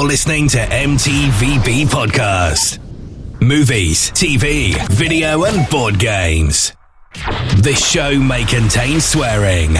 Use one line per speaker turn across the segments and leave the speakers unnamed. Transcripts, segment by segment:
You're listening to M.T.V.B. Podcast. Movies, TV, video and board games. This show may contain swearing.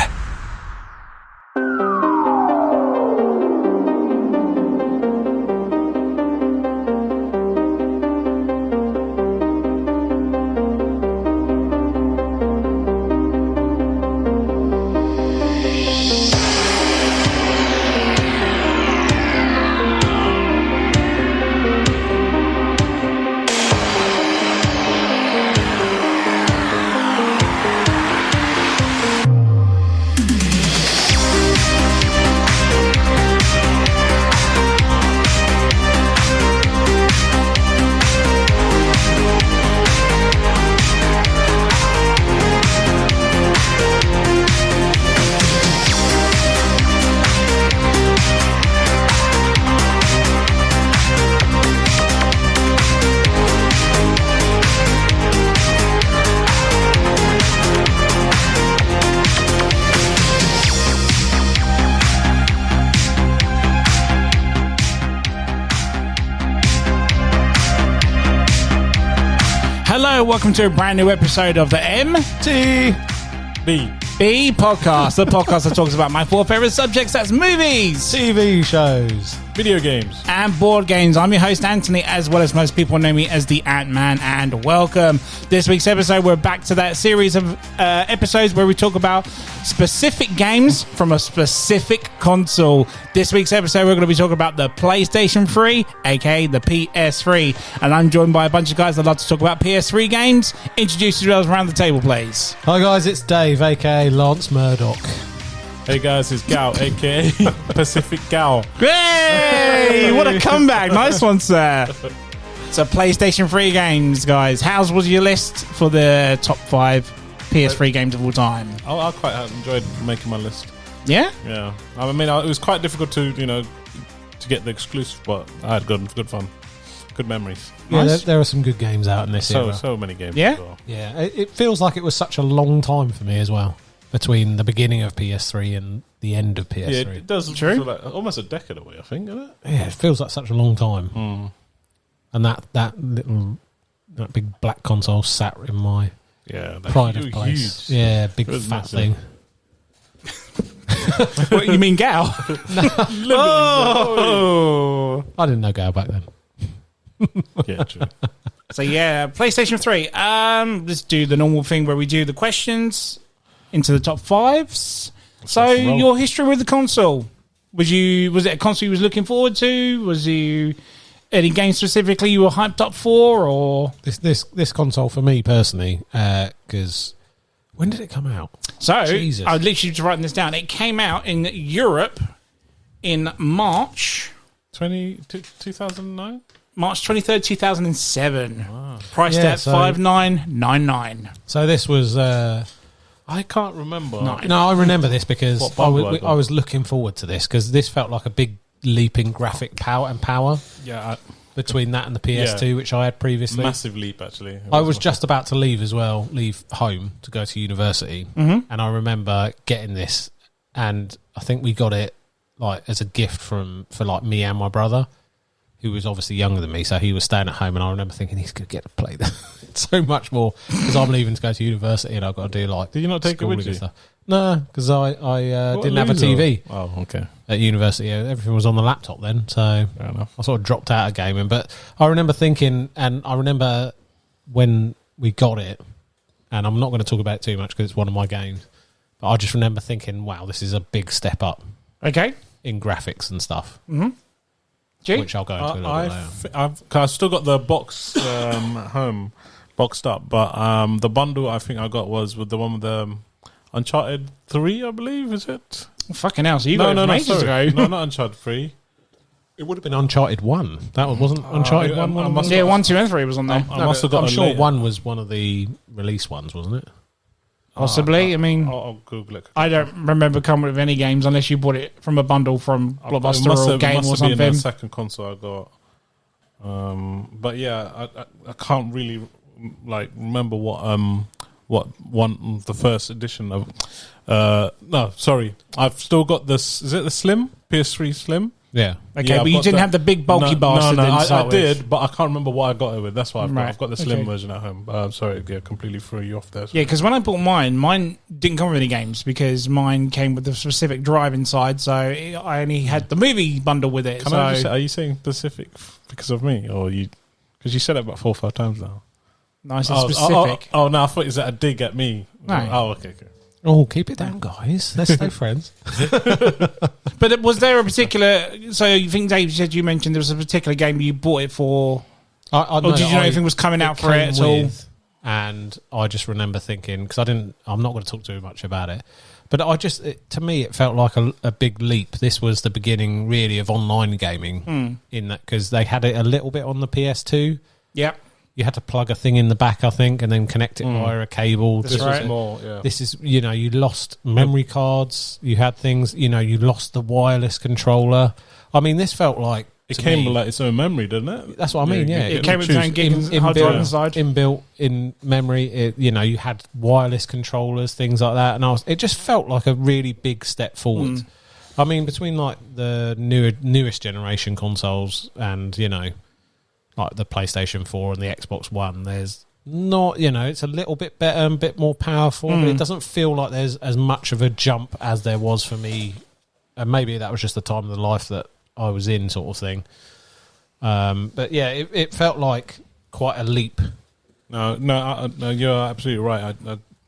Welcome to a brand new episode of the M.T.V.B. podcast, the podcast that talks about my four favourite subjects, that's movies,
TV shows,
video games,
and board games. I'm your host, Anthony, as well as most people know me as the Ant-Man, and welcome. This week's episode, we're back to that series of episodes where we talk about specific games from a specific console. This week's episode, we're going to be talking about the PlayStation 3, aka the PS3, and I'm joined by a bunch of guys that love to talk about PS3 games. Introduce yourselves around the table, please.
Hi guys, it's Dave, aka Lance Murdoch.
Hey guys, it's Gal, aka Pacific Gal.
Hey, what a comeback. Nice one, sir. So PlayStation 3 games, guys. How's was your list for the top 5 PS3 games of all time?
I quite enjoyed making my list.
Yeah?
Yeah. I mean, it was quite difficult to get the exclusive, but I had good fun. Good memories.
Yeah,
Nice.
there are some good games out in this era.
So many games.
Yeah?
As well.
Yeah, it feels like it was such a long time for me as well, between the beginning of PS3 and the end of PS3.
Yeah, it does
True.
feel like almost a decade away, I think, isn't it?
Yeah, it feels like such a long time. And that big black console sat in my
Yeah. That
pride of place.
huge.
Yeah, big
It was
fat
massive.
thing.
What, you mean Gal? Oh!
I didn't know Gal back then.
Yeah, true.
So yeah, PlayStation 3. Let's do the normal thing where we do the questions into the top 5s. So
roll.
your history with the console. Was it a console you was looking forward to? Was you any game specifically you were hyped up for, or
This console for me personally, because when did it come out?
so?
Jesus.
I literally just writing this down. It came out in Europe in March
2009?
March 23rd, 2007. Priced
Yeah,
at
so-
$5,999.
So this was.
I can't remember.
No.
No, I remember this because
What
I
bundle I
was,
got?
I was looking forward to this because this felt like a big leap in graphic power
Yeah,
between that and the PS2,
Yeah.
which I had previously.
massive leap, actually.
I was just about to leave home to go to university, and I remember getting this, and I think we got it like as a gift for like me and my brother, who was obviously younger than me, so he was staying at home, and I remember thinking he's going to get to play that so much more because I'm leaving to go to university and I've got to do like.
Did you not take it
schooling
with
and
you?
stuff. No, because I
What
didn't have a
loser.
TV
Oh, okay.
at university. Everything was on the laptop then, so
Fair enough.
I sort of dropped out of gaming. But I remember thinking, and I remember when we got it, and I'm not going to talk about it too much because it's one of my games, but I just remember thinking, wow, this is a big step up
Okay.
in graphics and stuff,
G?
which I'll go into a little bit later.
I've still got the box at home, boxed up, but the bundle I think I got was with the one with the Uncharted 3, I believe, is it?
Fucking hell, so you got it from ages ago.
No, not Uncharted 3.
It would have been Uncharted 1. That wasn't Uncharted 1.
I must-
Yeah, 1, 2, and 3 was on there.
I must have got
I'm
a
sure
later.
1 was one of the release ones, wasn't it?
Possibly. I mean,
I'll Google it.
I don't remember coming with any games unless you bought it from a bundle from Blockbuster or Game or
been
something.
the second console I got. But yeah, I can't really like remember what one the first edition of. No, sorry, I've still got this. Is it the Slim PS3 Slim?
Yeah.
Okay,
Yeah,
but you
I've got
didn't
the-
have the big bulky bastard.
No,
then to start
I
with.
did, but I can't remember what I got it with. That's why
Right,
I've got the slim
okay.
version at home. Sorry, completely threw you off there.
Yeah, because when I bought mine didn't come with any games because mine came with a specific drive inside, so I only had the movie bundle with it.
Can I just say, are you saying specific because of me, or you? Because you said it about 4 or 5 times now.
Nice and specific.
Oh, no, I thought is that a dig at me?
No.
Oh, okay.
Oh, keep it down, guys. Let's stay friends.
But was there a particular? So you think Dave said you mentioned there was a particular game you bought it for, or did you know anything was coming out for it at all?
And I just remember thinking, because I'm not going to talk too much about it, but to me it felt like a big leap. This was the beginning really of online gaming in that, because they had it a little bit on the PS2.
Yep.
You had to plug a thing in the back, I think, and then connect it via a cable.
That's right.
This is, you lost memory cards. You had things, you lost the wireless controller. I mean, this felt like
It came with like its own memory, didn't it?
That's what I mean. Yeah,
It came with its own gig and hard drive inside.
Inbuilt in memory. You had wireless controllers, things like that, and it just felt like a really big step forward. I mean, between like the newest generation consoles and like the PlayStation 4 and the Xbox One, there's not, it's a little bit better and a bit more powerful, but it doesn't feel like there's as much of a jump as there was for me. And maybe that was just the time of the life that I was in, sort of thing. But yeah, it felt like quite a leap.
No, you're absolutely right.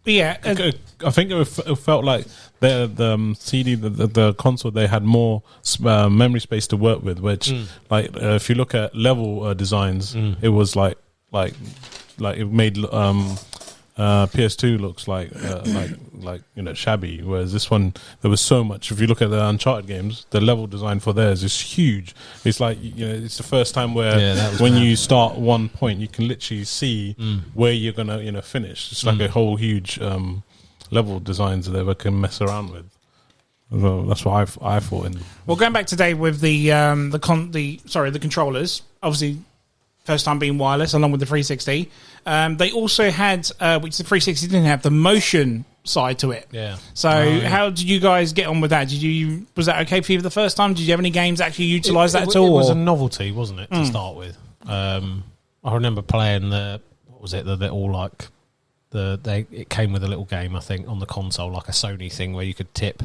I think it felt like the CD, the console, they had more memory space to work with. Which, if you look at level designs, it was like it made PS2 looks like shabby. Whereas this one, there was so much. If you look at the Uncharted games, the level design for theirs is huge. It's like it's the first time where when you start one point, you can literally see where you're gonna finish. It's like a whole huge level designs that they ever can mess around with. So that's what I thought.
Well, going back today with the controllers, obviously first time being wireless along with the 360. They also had, which the 360 didn't have, the motion side to it.
Yeah.
So how did you guys get on with that? Was that okay for you the first time? Did you have any games that actually utilise that at all?
It was a novelty, wasn't it, to start with? I remember playing it came with a little game, I think, on the console, like a Sony thing where you could tip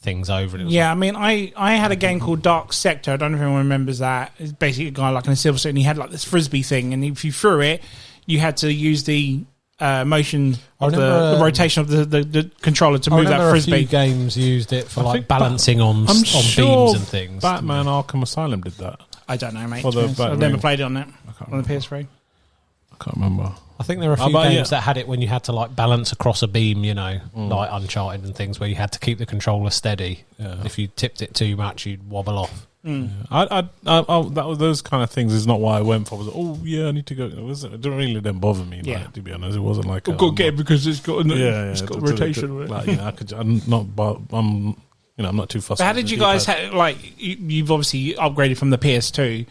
things over. And
I mean, I had a game called Dark Sector. I don't know if anyone remembers that. It's basically a guy like in a silver suit, and he had like this frisbee thing, and if you threw it, you had to use the motion of the rotation of the controller to move that frisbee.
A few games used it for like balancing on beams and things.
Batman Arkham Asylum did that.
I don't know, mate.
For the
I've never played it on that on the PS3.
I can't remember.
I think there are a few games that had it when you had to like balance across a beam, like Uncharted and things, where you had to keep the controller steady. Yeah. If you tipped it too much, you'd wobble off.
Yeah. That was those kind of things is not why I went for. I was I need to go. It didn't bother me. Like, to be honest, it wasn't like
I've got to get it because it's got it's got rotation.
I'm not too fussy.
But how did you guys you've obviously upgraded from the PS2?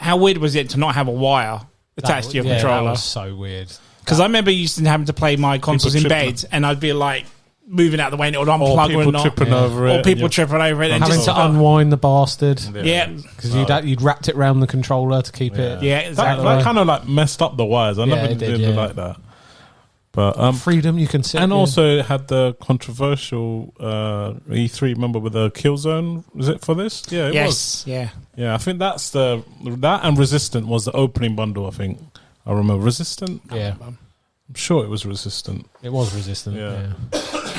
How weird was it to not have a wire attached to your controller?
That was so weird.
Because I remember used to having to play my consoles in bed, and I'd be like moving out the way, and it would unplug or not.
Tripping over it.
Or people tripping over it. And
having to unwind the bastard.
Yeah.
Because you'd wrapped it around the controller to keep it.
Yeah, exactly.
That kind of like messed up the wires. I never did like that. But
freedom, you can sit.
And also it had the controversial E3, remember, with the Killzone, was it for this? Yeah, it was.
Yeah.
Yeah, I think that and Resistant was the opening bundle, I think. I remember. Resistant?
Yeah.
I'm sure it was Resistant.
It was Resistant,
yeah.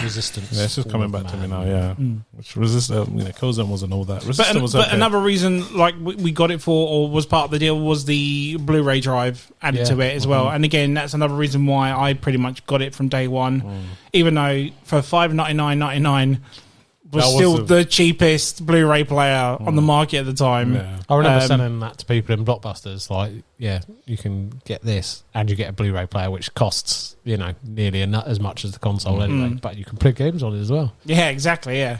Resistance.
Yeah, it's just coming back to me now, yeah. Which Resistant, Killzone wasn't all that. Resistant was okay.
But another reason, like, we got it for, or was part of the deal, was the Blu-ray drive added to it as well. And again, that's another reason why I pretty much got it from day one. Even though for $5.99.99 was still the cheapest Blu-ray player on the market at the time. Yeah.
I remember selling that to people in Blockbusters. Like, you can get this, and you get a Blu-ray player, which costs nearly as much as the console anyway. But you can play games on it as well. Yeah,
exactly. Yeah,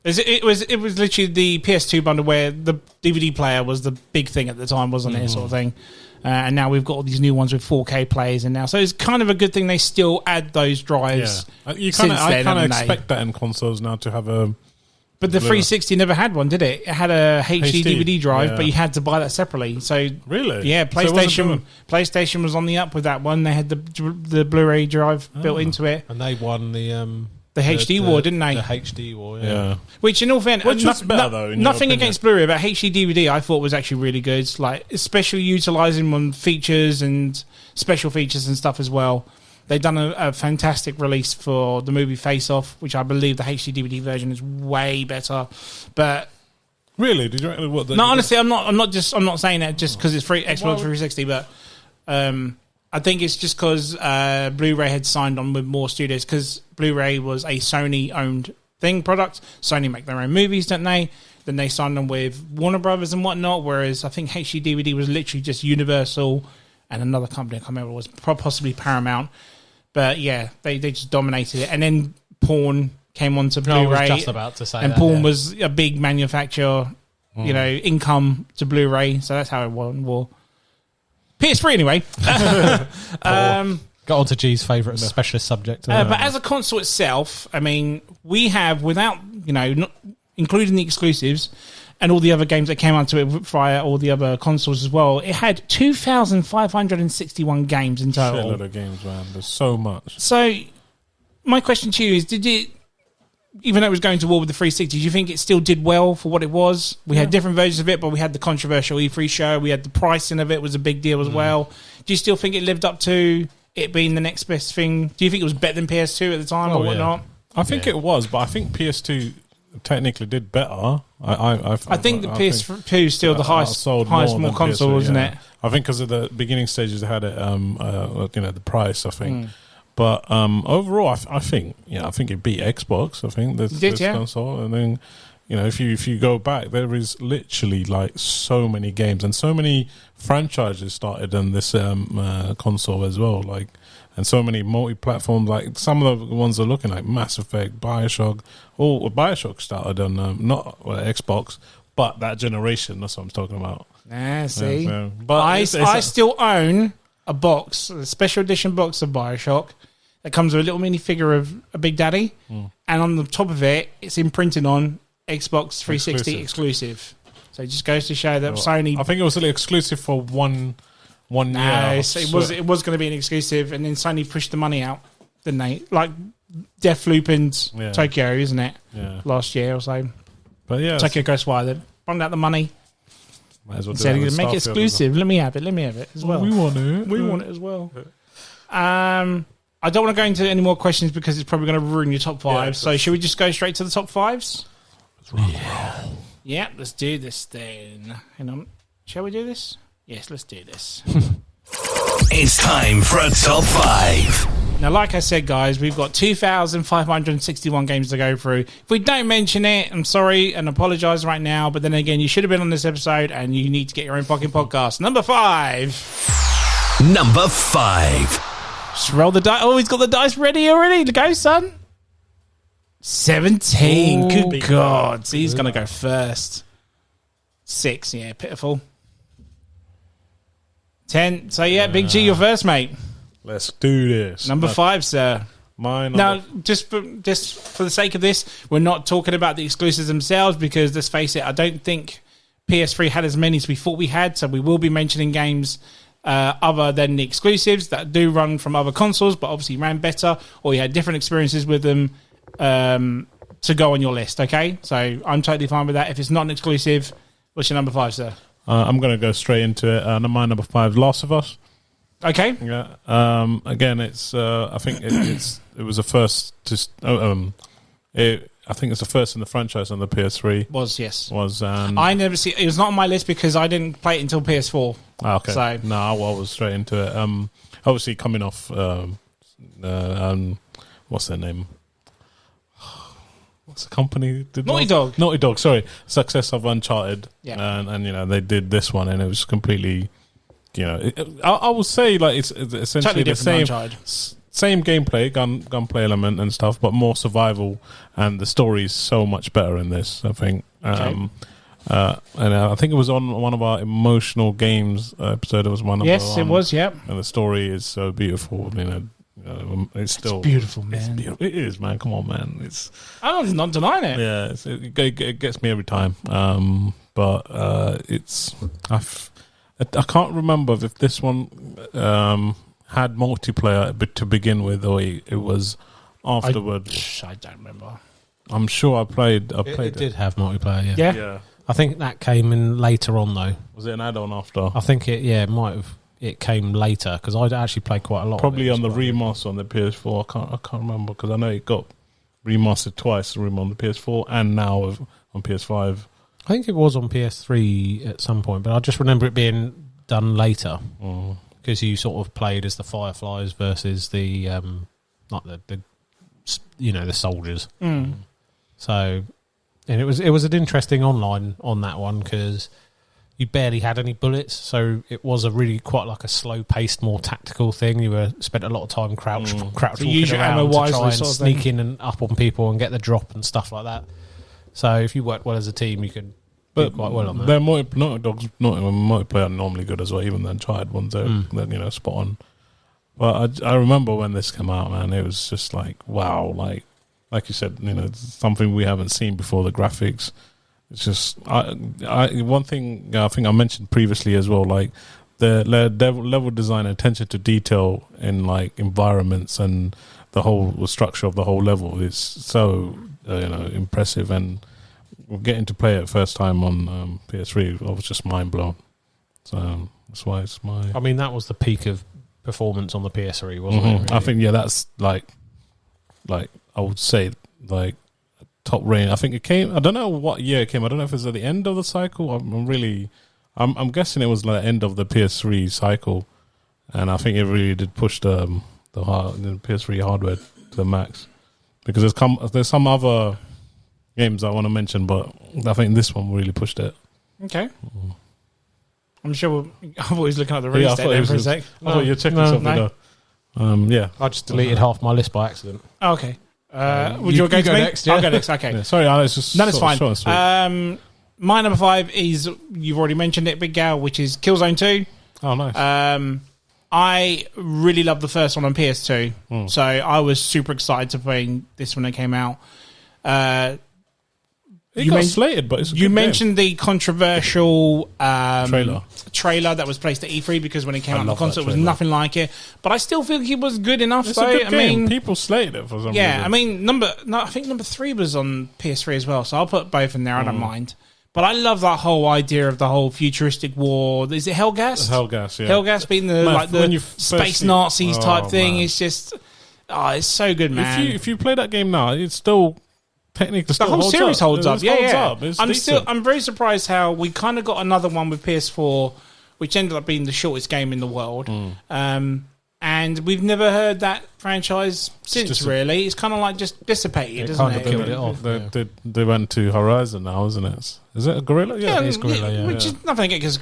it was literally the PS2 bundle where the DVD player was the big thing at the time, wasn't it? Sort of thing. And now we've got all these new ones with 4K plays, and now so it's kind of a good thing they still add those drives.
Yeah. I kind of expect that in consoles now to have a
But the 360 never had one, did it? It had a HD DVD drive, but you had to buy that separately. So
really,
yeah, PlayStation was on the up with that one. They had the Blu-ray drive built into it,
and they won the
HD war, didn't they?
The HD war, yeah.
Which, in all fairness,
was better though.
Nothing against Blu-ray, but HD DVD I thought was actually really good. Like, especially utilising on features and special features and stuff as well. They've done a fantastic release for the movie Face Off, which I believe the HD DVD version is way better. But
really, did you reckon what?
No, honestly, I'm not saying that just because it's free Xbox 360, but I think it's just because Blu-ray had signed on with more studios, because Blu-ray was a Sony-owned product. Sony make their own movies, don't they? Then they signed on with Warner Brothers and whatnot, whereas I think HD DVD was literally just Universal and another company, I can't remember, was possibly Paramount. But yeah, they just dominated it. And then Porn came onto Blu-ray.
I was just about to say
and that, Porn was a big manufacturer, income to Blu-ray. So that's how it won war. PS3 anyway.
Got on to G's favourite specialist subject.
But as a console itself, I mean, we have, without, not including the exclusives and all the other games that came onto it via all the other consoles as well, it had 2,561 games in total.
Shitload of games, man. There's so much.
So, my question to you is, did it, even though it was going to war with the 360, do you think it still did well for what it was? We had different versions of it, but we had the controversial E3 show. We had the pricing of it was a big deal as well. Do you still think it lived up to it being the next best thing? Do you think it was better than PS2 at the time or whatnot?
I think it was, but I think PS2 technically did better. I
think the PS2 is still the highest more console, isn't it?
I think because of the beginning stages, they had it, the price, I think. But overall, I think it beat Xbox. I think this console, and then if you go back, there is literally like so many games and so many franchises started on this console as well. Like, and so many multi-platforms. Like some of the ones are looking like Mass Effect, Bioshock. Bioshock started on not Xbox, but that generation. That's what I'm talking about.
See,
but
I still own a box, a special edition box of Bioshock. That comes with a little mini figure of a Big Daddy, and on the top of it, it's imprinted on Xbox 360 exclusive. So it just goes to show that Sony.
I think it was only exclusive for one year.
So it was going to be an exclusive, and then Sony pushed the money out, didn't they? Like Deathloop and Tokyo, isn't it?
Yeah.
Last year or so.
But yeah,
Tokyo Ghostwire. They brought out the money.
Might as well
said, make it exclusive. Let me have it as well.
We want it.
We want it as well. I don't want to go into any more questions because it's probably going to ruin your top five. So should we just go straight to the top fives? Yeah, let's do this then. Hang on. Shall we do this? Yes, let's do this.
It's time for a top five.
Now, like I said, guys, we've got 2,561 games to go through. If we don't mention it, I'm sorry and apologise right now. But then again, you should have been on this episode and you need to get your own fucking podcast. Number five. Just roll the dice. Oh, he's got the dice ready already. To go, son. 17.
Ooh,
Good God. So he's going to go first. 6. Yeah, pitiful. 10. So, yeah, Big G, you're first, mate.
Let's do this.
Number 5, sir.
Mine.
Now, just for the sake of this, we're not talking about the exclusives themselves because, let's face it, I don't think PS3 had as many as we thought we had. So we will be mentioning games other than the exclusives that do run from other consoles, but obviously ran better, or you had different experiences with them to go on your list, okay? So I'm totally fine with that. If it's not an exclusive, what's your number 5, sir?
I'm going to go straight into it. My number 5, Last of Us.
Okay.
Yeah. Again, it's. I think it was the first. I think it's the first in the franchise on the PS3.
Yes.
I
never see. It was not on my list because I didn't play it until PS4.
Okay.
So
no, I was straight into it. Obviously coming off. What's their name? What's the company?
Naughty Dog.
Naughty Dog. Sorry, success of Uncharted.
Yeah.
And they did this one, and it was completely. I would say like it's essentially
totally
the same gameplay, gunplay element and stuff, but more survival, and the story is so much better in this. I think, and I think it was on one of our emotional games episode. It was one of
it was. Yep.
And the story is so beautiful. it's still
beautiful, man.
It's beautiful. It is, man. Come on, man.
I'm not denying it.
Yeah, it gets me every time. But I can't remember if this one had multiplayer to begin with, or it was afterward.
I don't remember.
I'm sure I played.
It did have multiplayer.
Yeah.
I think that came in later on though.
Was it an add-on after?
I think it might have. It came later because I actually played quite a lot.
Probably
of it
on the remaster on the PS4. I can't remember because I know it got remastered twice. On the PS4 and now on PS5.
I think it was on PS3 at some point, but I just remember it being done later because you sort of played as the Fireflies versus the like the the soldiers. So, and it was an interesting online on that one because you barely had any bullets, so it was a really quite like a slow paced, more tactical thing. You spent a lot of time crouch
So
walking
use your ammo
around to
wisely,
try and
sort of
sneak
thing.
in and up on people and get the drop and stuff like that. So if you worked well as a team, you could do quite well on that.
Their multiplayer are normally good as well, even the Uncharted ones. They're spot on. But I remember when this came out, man, it was just like wow, like you said, something we haven't seen before. The graphics, it's just one thing I think I mentioned previously as well, like the level design, attention to detail in like environments and the whole structure of the whole level is so impressive. And getting to play it first time on PS3, I was just mind blown. So that's why it's my.
I mean, that was the peak of performance on the PS3, wasn't it? Really?
I think that's like I would say like top range. I think it came. I don't know what year it came. I don't know if it was at the end of the cycle. I'm guessing it was like the end of the PS3 cycle, and I think it really did push the PS3 hardware to the max. Because there's some other games I want to mention, but I think this one really pushed it.
Okay. I'm sure I'm always looking at the release date for a sec.
I thought you were checking something.
Yeah, I just deleted half my list by accident.
Oh, okay. Would you go next? Yeah? I'll go next. Okay.
Yeah, sorry, Alex. Just
no, that's fine.
Short and sweet.
My number 5 is, you've already mentioned it, Big Gal, which is Killzone 2.
Oh, nice.
I really loved the first one on PS2, so I was super excited to play this when it came out.
It got slated, but it's a good
mentioned the controversial
trailer
that was placed at E3 because when it came out on the console, it was nothing like it. But I still think it was good enough.
It's
though.
a good game. People slated it for some reason.
Yeah, I mean, I think number 3 was on PS3 as well, so I'll put both in there. I don't mind. But I love that whole idea of the whole futuristic war. Is it Hellgas?
Hellgas, yeah.
Hellgas being the space Nazis type thing. Man. It's just, it's so good, man.
If you play that game now, it's still technically
the whole series holds up. Yeah.
I'm
very surprised how we kind of got another one with PS4, which ended up being the shortest game in the world. And we've never heard that franchise since, really. It's kind of like just dissipated, isn't it?
Killed it off.
They went to Horizon now, isn't it? Is it a Gorilla?
Yeah,
it is Gorilla, yeah.
Which is nothing because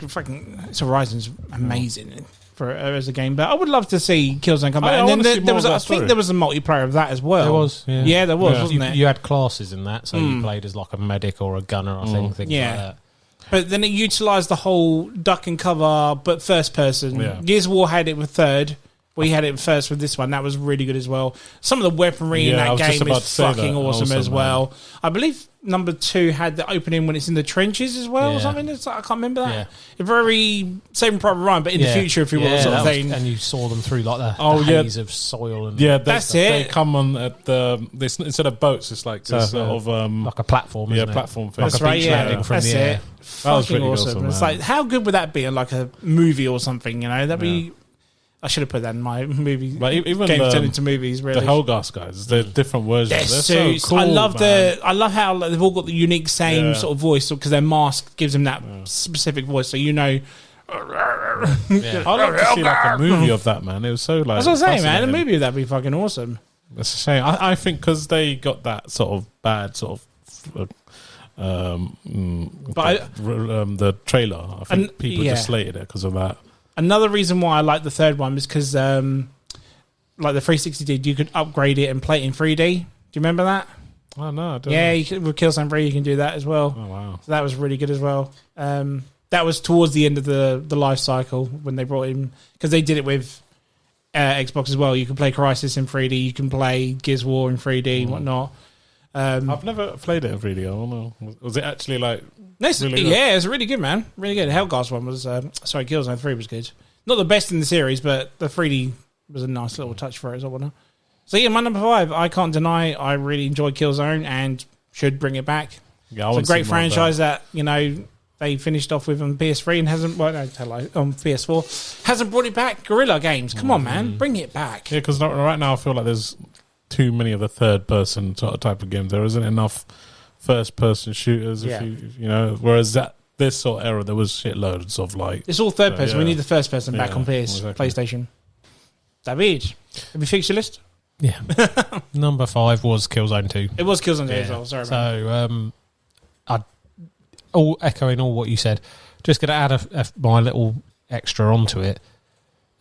Horizon's amazing as a game. But I would love to see Killzone come back. And then there was a multiplayer of that as well.
There was, yeah.
Yeah, there was, wasn't there?
You had classes in that, so you played as like a medic or a gunner, I think, things like that.
But then it utilised the whole duck and cover, but first person.
Yeah.
Gears of War had it with third. We had it first with this one. That was really good as well. Some of the weaponry in that game is fucking awesome as well. I believe number 2 had the opening when it's in the trenches as well or something. It's like, I can't remember that. Yeah. A very Saving Private Ryan, but in the future, if you will, sort of thing.
And you saw them through like the haze of soil. And
that's it.
They come on at instead of boats, it's like this sort of
like a platform.
Yeah, platform thing.
That's right. Yeah, that's it. Fucking
really
awesome. It's like, how good would that be in like a movie or something? That'd be. I should have put that in my movie.
But even
games turned into movies. Really,
the Hellgas guys, they're different versions. They're so cool.
I love how they've all got the unique same sort of voice because their mask gives them that specific voice. So
I'd love to see like a movie of that, man. It was so like.
That's what I'm saying, man. A movie of that'd be fucking awesome.
It's a shame. I think because they got that sort of bad sort of. The trailer. I think people just slated it because of that.
Another reason why I like the third one is because, like the 360 did, you could upgrade it and play it in 3D. Do you remember that?
Oh, no, I don't know.
With Killzone 3, you can do that as well.
Oh, wow.
So that was really good as well. That was towards the end of the life cycle when they brought in, because they did it with Xbox as well. You can play Crysis in 3D. You can play Gears of War in 3D and whatnot.
I've never played it in 3D. I don't know. Was it actually like
really good? Yeah, it was really good, man. Really good. Hellgast one was... Killzone 3 was good. Not the best in the series, but the 3D was a nice little touch for it as well. So yeah, my number 5, I can't deny I really enjoyed Killzone and should bring it back.
Yeah,
it's a great franchise that, they finished off with on PS3 and hasn't... on PS4. Hasn't brought it back. Guerrilla Games. Come on, man. Bring it back.
Yeah, because right now I feel like there's too many of the third-person sort of type of games. There isn't enough first-person shooters, whereas this sort of era, there was shitloads of like...
It's all third person. We need the first person back on PlayStation. David, have you fixed your list?
Yeah. Number 5 was Killzone 2.
It was Killzone 2 as well. Sorry about
that. So, echoing all what you said, just going to add my little extra onto it.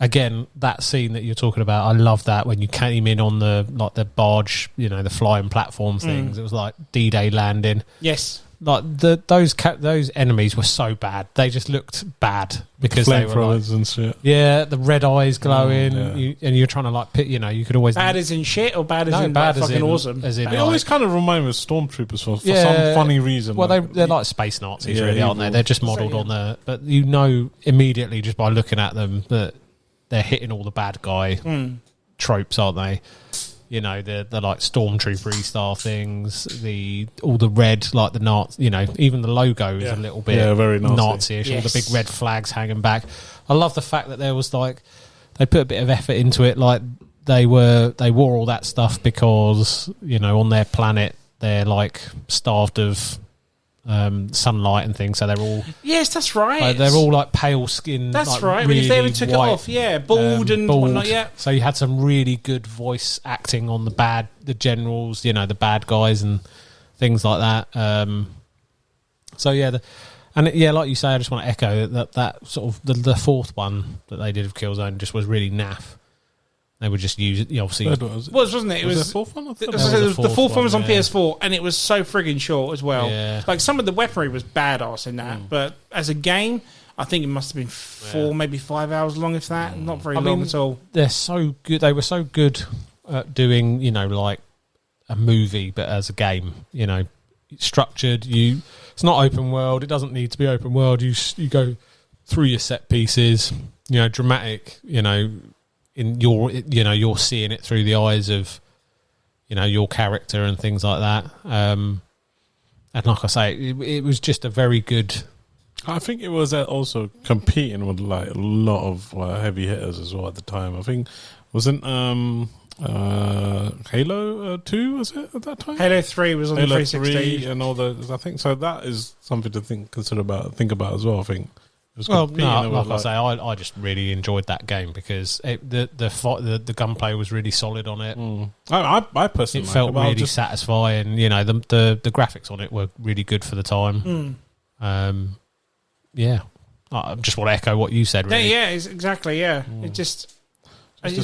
Again, that scene that you're talking about, I love that when you came in on the barge, the flying platform things. It was like D-Day landing.
Yes.
Like those enemies were so bad. They just looked bad because they were like,
and shit.
Yeah, the red eyes glowing, and you're trying to like pit. You could always
bad as in shit or bad as in bad fucking awesome.
They always kind of remind me of stormtroopers for some funny reason.
Well, they're like space Nazis, really, aren't they? They're just modelled on the. But immediately just by looking at them that they're hitting all the bad guy tropes, aren't they? The like stormtrooper-y style things, all the red, like the Nazi, even the logo is a little bit
very
Nazi-ish, all the big red flags hanging back. I love the fact that there was like, they put a bit of effort into it, like they wore all that stuff because, on their planet, they're like starved of sunlight and things, so they're all...
Yes, that's right.
They're all like pale skin.
That's
like,
right,
really
if they ever took
white,
it off, bald and whatnot, yeah.
So you had some really good voice acting on the generals, the bad guys and things like that. Like you say, I just want to echo that sort of the fourth one that they did of Killzone just was really naff. They would just use it, obviously.
Wasn't it?
Was the fourth one?
The fourth one was on PS4, and it was so friggin' short as well.
Yeah.
Like, some of the weaponry was badass in that, but as a game, I think it must have been 4, maybe 5 hours long, if that. Not very long at all.
They're so good. They were so good at doing, like a movie, but as a game. Structured. It's not open world. It doesn't need to be open world. You go through your set pieces. Dramatic. You're seeing it through the eyes of, your character and things like that. And like I say, it was just a very good...
I think it was also competing with like a lot of heavy hitters as well at the time. I think, wasn't Halo 2, was it at that time?
Halo 3 was on
Halo
the 360.
3 and all the... I think so. That is something to think about as well, I think.
I say, I just really enjoyed that game because the gunplay was really solid on it.
I personally,
it felt really satisfying. The graphics on it were really good for the time. I just want to echo what you said. Really.
Yeah, exactly. Yeah, it's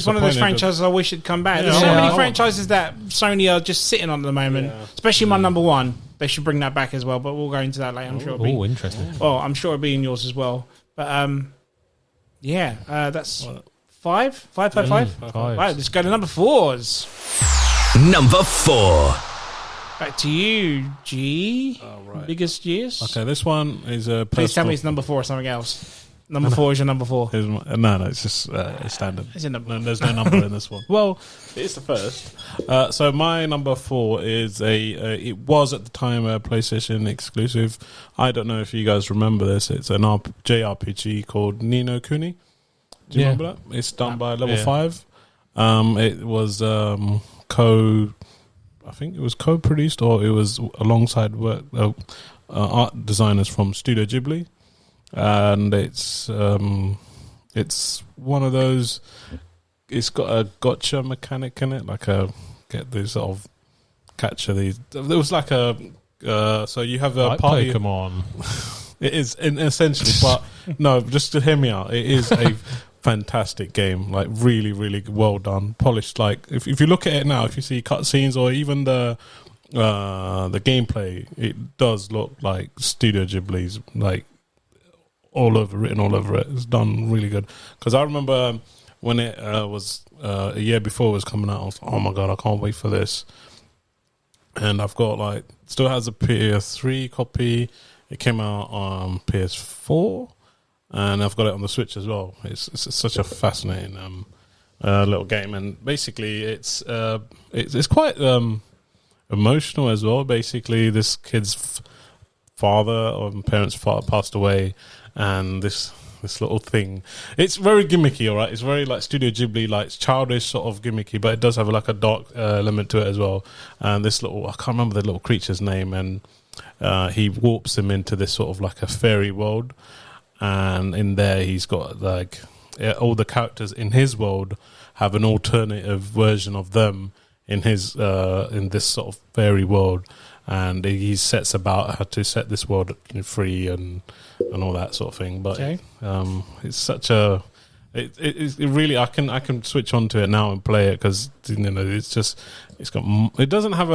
one of those franchises I wish it'd come back. There's so many franchises that Sony are just sitting on at the moment, especially my number one. They should bring that back as well, but we'll go into that later. I'm sure.
Interesting.
Well, I'm sure it'll be in yours as well. But that's 5. 5. Right, let's go to number 4s.
Number 4.
Back to you, G.
Right.
Biggest years.
Okay, this one is a.
Please tell me it's number 4 or something else. Number 4 is your number 4.
No, it's just it's standard.
It's in
there's no number in this one. Well, it's the first. So my number 4 is it was at the time a PlayStation exclusive. I don't know if you guys remember this. It's an JRPG called Ni no Kuni. Do you remember that? It's done by Level 5. It was I think it was co-produced, or it was alongside art designers from Studio Ghibli. And it's one of those. It's got a gotcha mechanic in it, like get these sort of capture these. There was like a so you have a
like
party.
Pokemon.
It is essentially, but no, just to hear me out. It is a fantastic game, like really, really well done, polished. Like if you look at it now, if you see cutscenes or even the gameplay, it does look like Studio Ghibli's, like written all over it. It's done really good. Because I remember when it was a year before it was coming out, I was like, oh my god, I can't wait for this. And I've got still has a PS3 copy. It came out on PS4, and I've got it on the Switch as well. It's such a fascinating little game, and basically it's quite emotional as well. Basically, this kid's father or parents' father passed away, and this little thing. It's very gimmicky, all right. It's very Studio Ghibli, it's childish sort of gimmicky, but it does have a dark element to it as well. And this little, I can't remember the little creature's name, and he warps him into this sort of a fairy world, and in there he's got all the characters in his world have an alternative version of them in his in this sort of fairy world. And he sets about how to set this world free and all that sort of thing. But it's such a it really I can switch on to it now and play it, because it doesn't have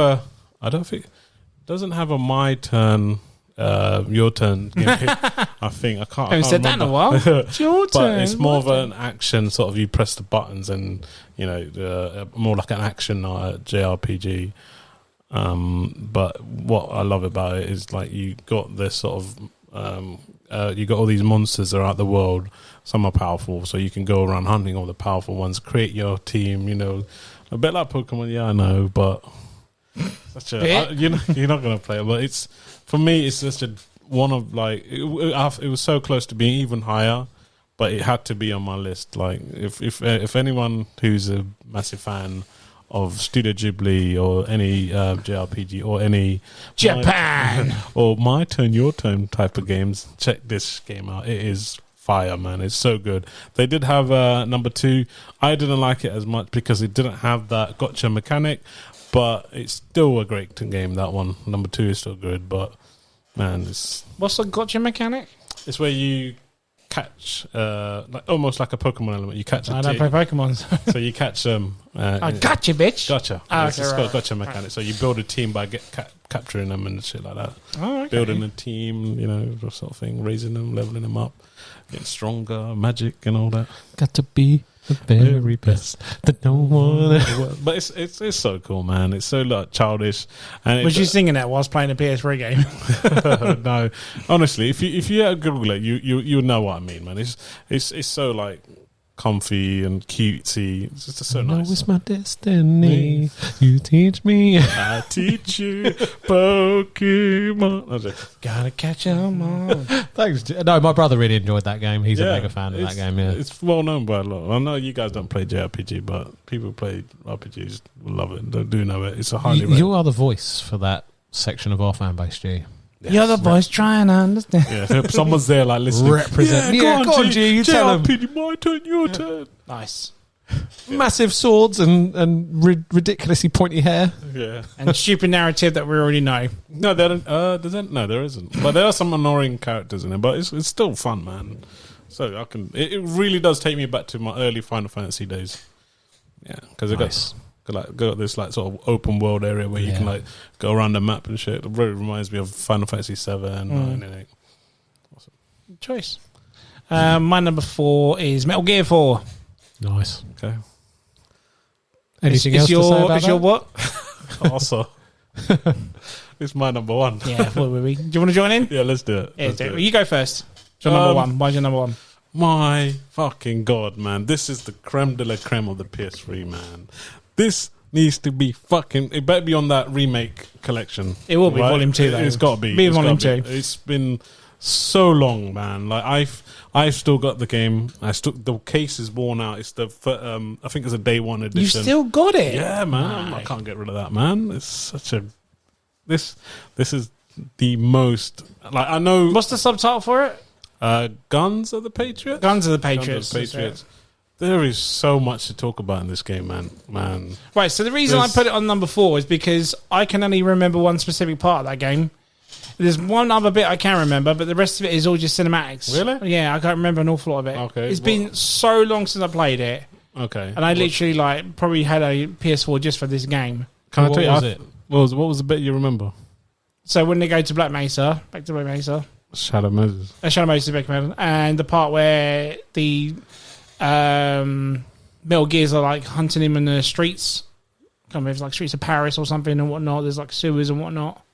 a my turn your turn gimmick. I think I can't
said that in a while. It's your turn,
but it's more of an action sort of. You press the buttons and more like an action JRPG. But what I love about it is you got this sort of you got all these monsters throughout the world. Some are powerful, so you can go around hunting all the powerful ones, create your team, a bit like Pokemon. Yeah, I know, but such a you're not going to play it, but it's, for me, it's just one of it was so close to being even higher, but it had to be on my list. If anyone who's a massive fan of Studio Ghibli or any JRPG or any
Japan
or my turn your turn type of games, check this game out. It is fire, man. It's so good. They did have number 2. I didn't like it as much because it didn't have that gotcha mechanic, but it's still a great game. That one, number 2, is still good. But man,
what's the gotcha mechanic?
It's where you catch almost like a Pokemon element. You catch
I don't play Pokemon,
so you catch them.
Gotcha, bitch.
Gotcha. It's got a gotcha mechanic. Right. So you build a team by capturing them and shit like that.
Oh, okay.
Building a team, that sort of thing, raising them, leveling them up, getting stronger, magic and all that.
Got to be the very best that no one.
But it's so cool, man. It's so childish. And
was you singing that whilst playing a PS3 game?
No, honestly, if you Google it, you know what I mean, man. It's so comfy and cutesy. It's just so nice.
No, it's my destiny. You teach me.
I teach you Pokemon.
Gotta catch 'em all.
Thanks. No, my brother really enjoyed that game. He's a mega fan of that game. Yeah,
it's well known by a lot. I know you guys don't play JRPG, but people who play RPGs will love it. They do know it. It's a highly
You are the voice for that section of our fan base, G.
Yes. You're the voice trying to understand.
Yeah, someone's there listening.
Represent. Yeah, go on, G. You tell them.
My turn, your turn.
Nice.
Massive swords and ridiculously pointy hair.
Yeah,
and stupid narrative that we already know.
No, there isn't. But there are some annoying characters in it. But it's still fun, man. So it really does take me back to my early Final Fantasy days. Yeah, because it got this sort of open world area where you can go around the map and shit. It really reminds me of Final Fantasy 7, 9, and 8. Awesome
choice. My number 4 is Metal Gear 4.
Nice.
Okay.
Anything else to say about that?
Is your what?
Also, it's my number 1.
Yeah, what were we? Do you want to join in?
Yeah, let's do it.
Yeah, you go first. Your number 1. Why's your number 1?
My fucking God, man. This is the creme de la creme of the PS3, man. This needs to be fucking... It better be on that remake collection.
It will be Volume 2, though.
It's got to be.
Be Volume 2.
It's been so long, man. I've still got the game. The case is worn out. It's the I think it's a day 1 edition.
You've still got it?
Yeah, man. I can't get rid of that, man. It's such a... This is the most... I know...
What's the subtitle for it?
Guns of the Patriots?
Guns of the Patriots.
There is so much to talk about in this game, man.
Right, so the reason I put it on number 4 is because I can only remember one specific part of that game. There's one other bit I can remember, but the rest of it is all just cinematics.
Really?
Yeah, I can't remember an awful lot of it.
Okay.
It's been so long since I played it.
Okay.
And I literally probably had a PS4 just for this game.
Can I tell you what was the bit you remember?
So when they go to Black Mesa, back to Black Mesa.
Shadow Moses.
Shadow Moses, and the part where the Metal Gears are like hunting him in the streets. I can't remember if it's like streets of Paris or something and whatnot. There's like sewers and whatnot.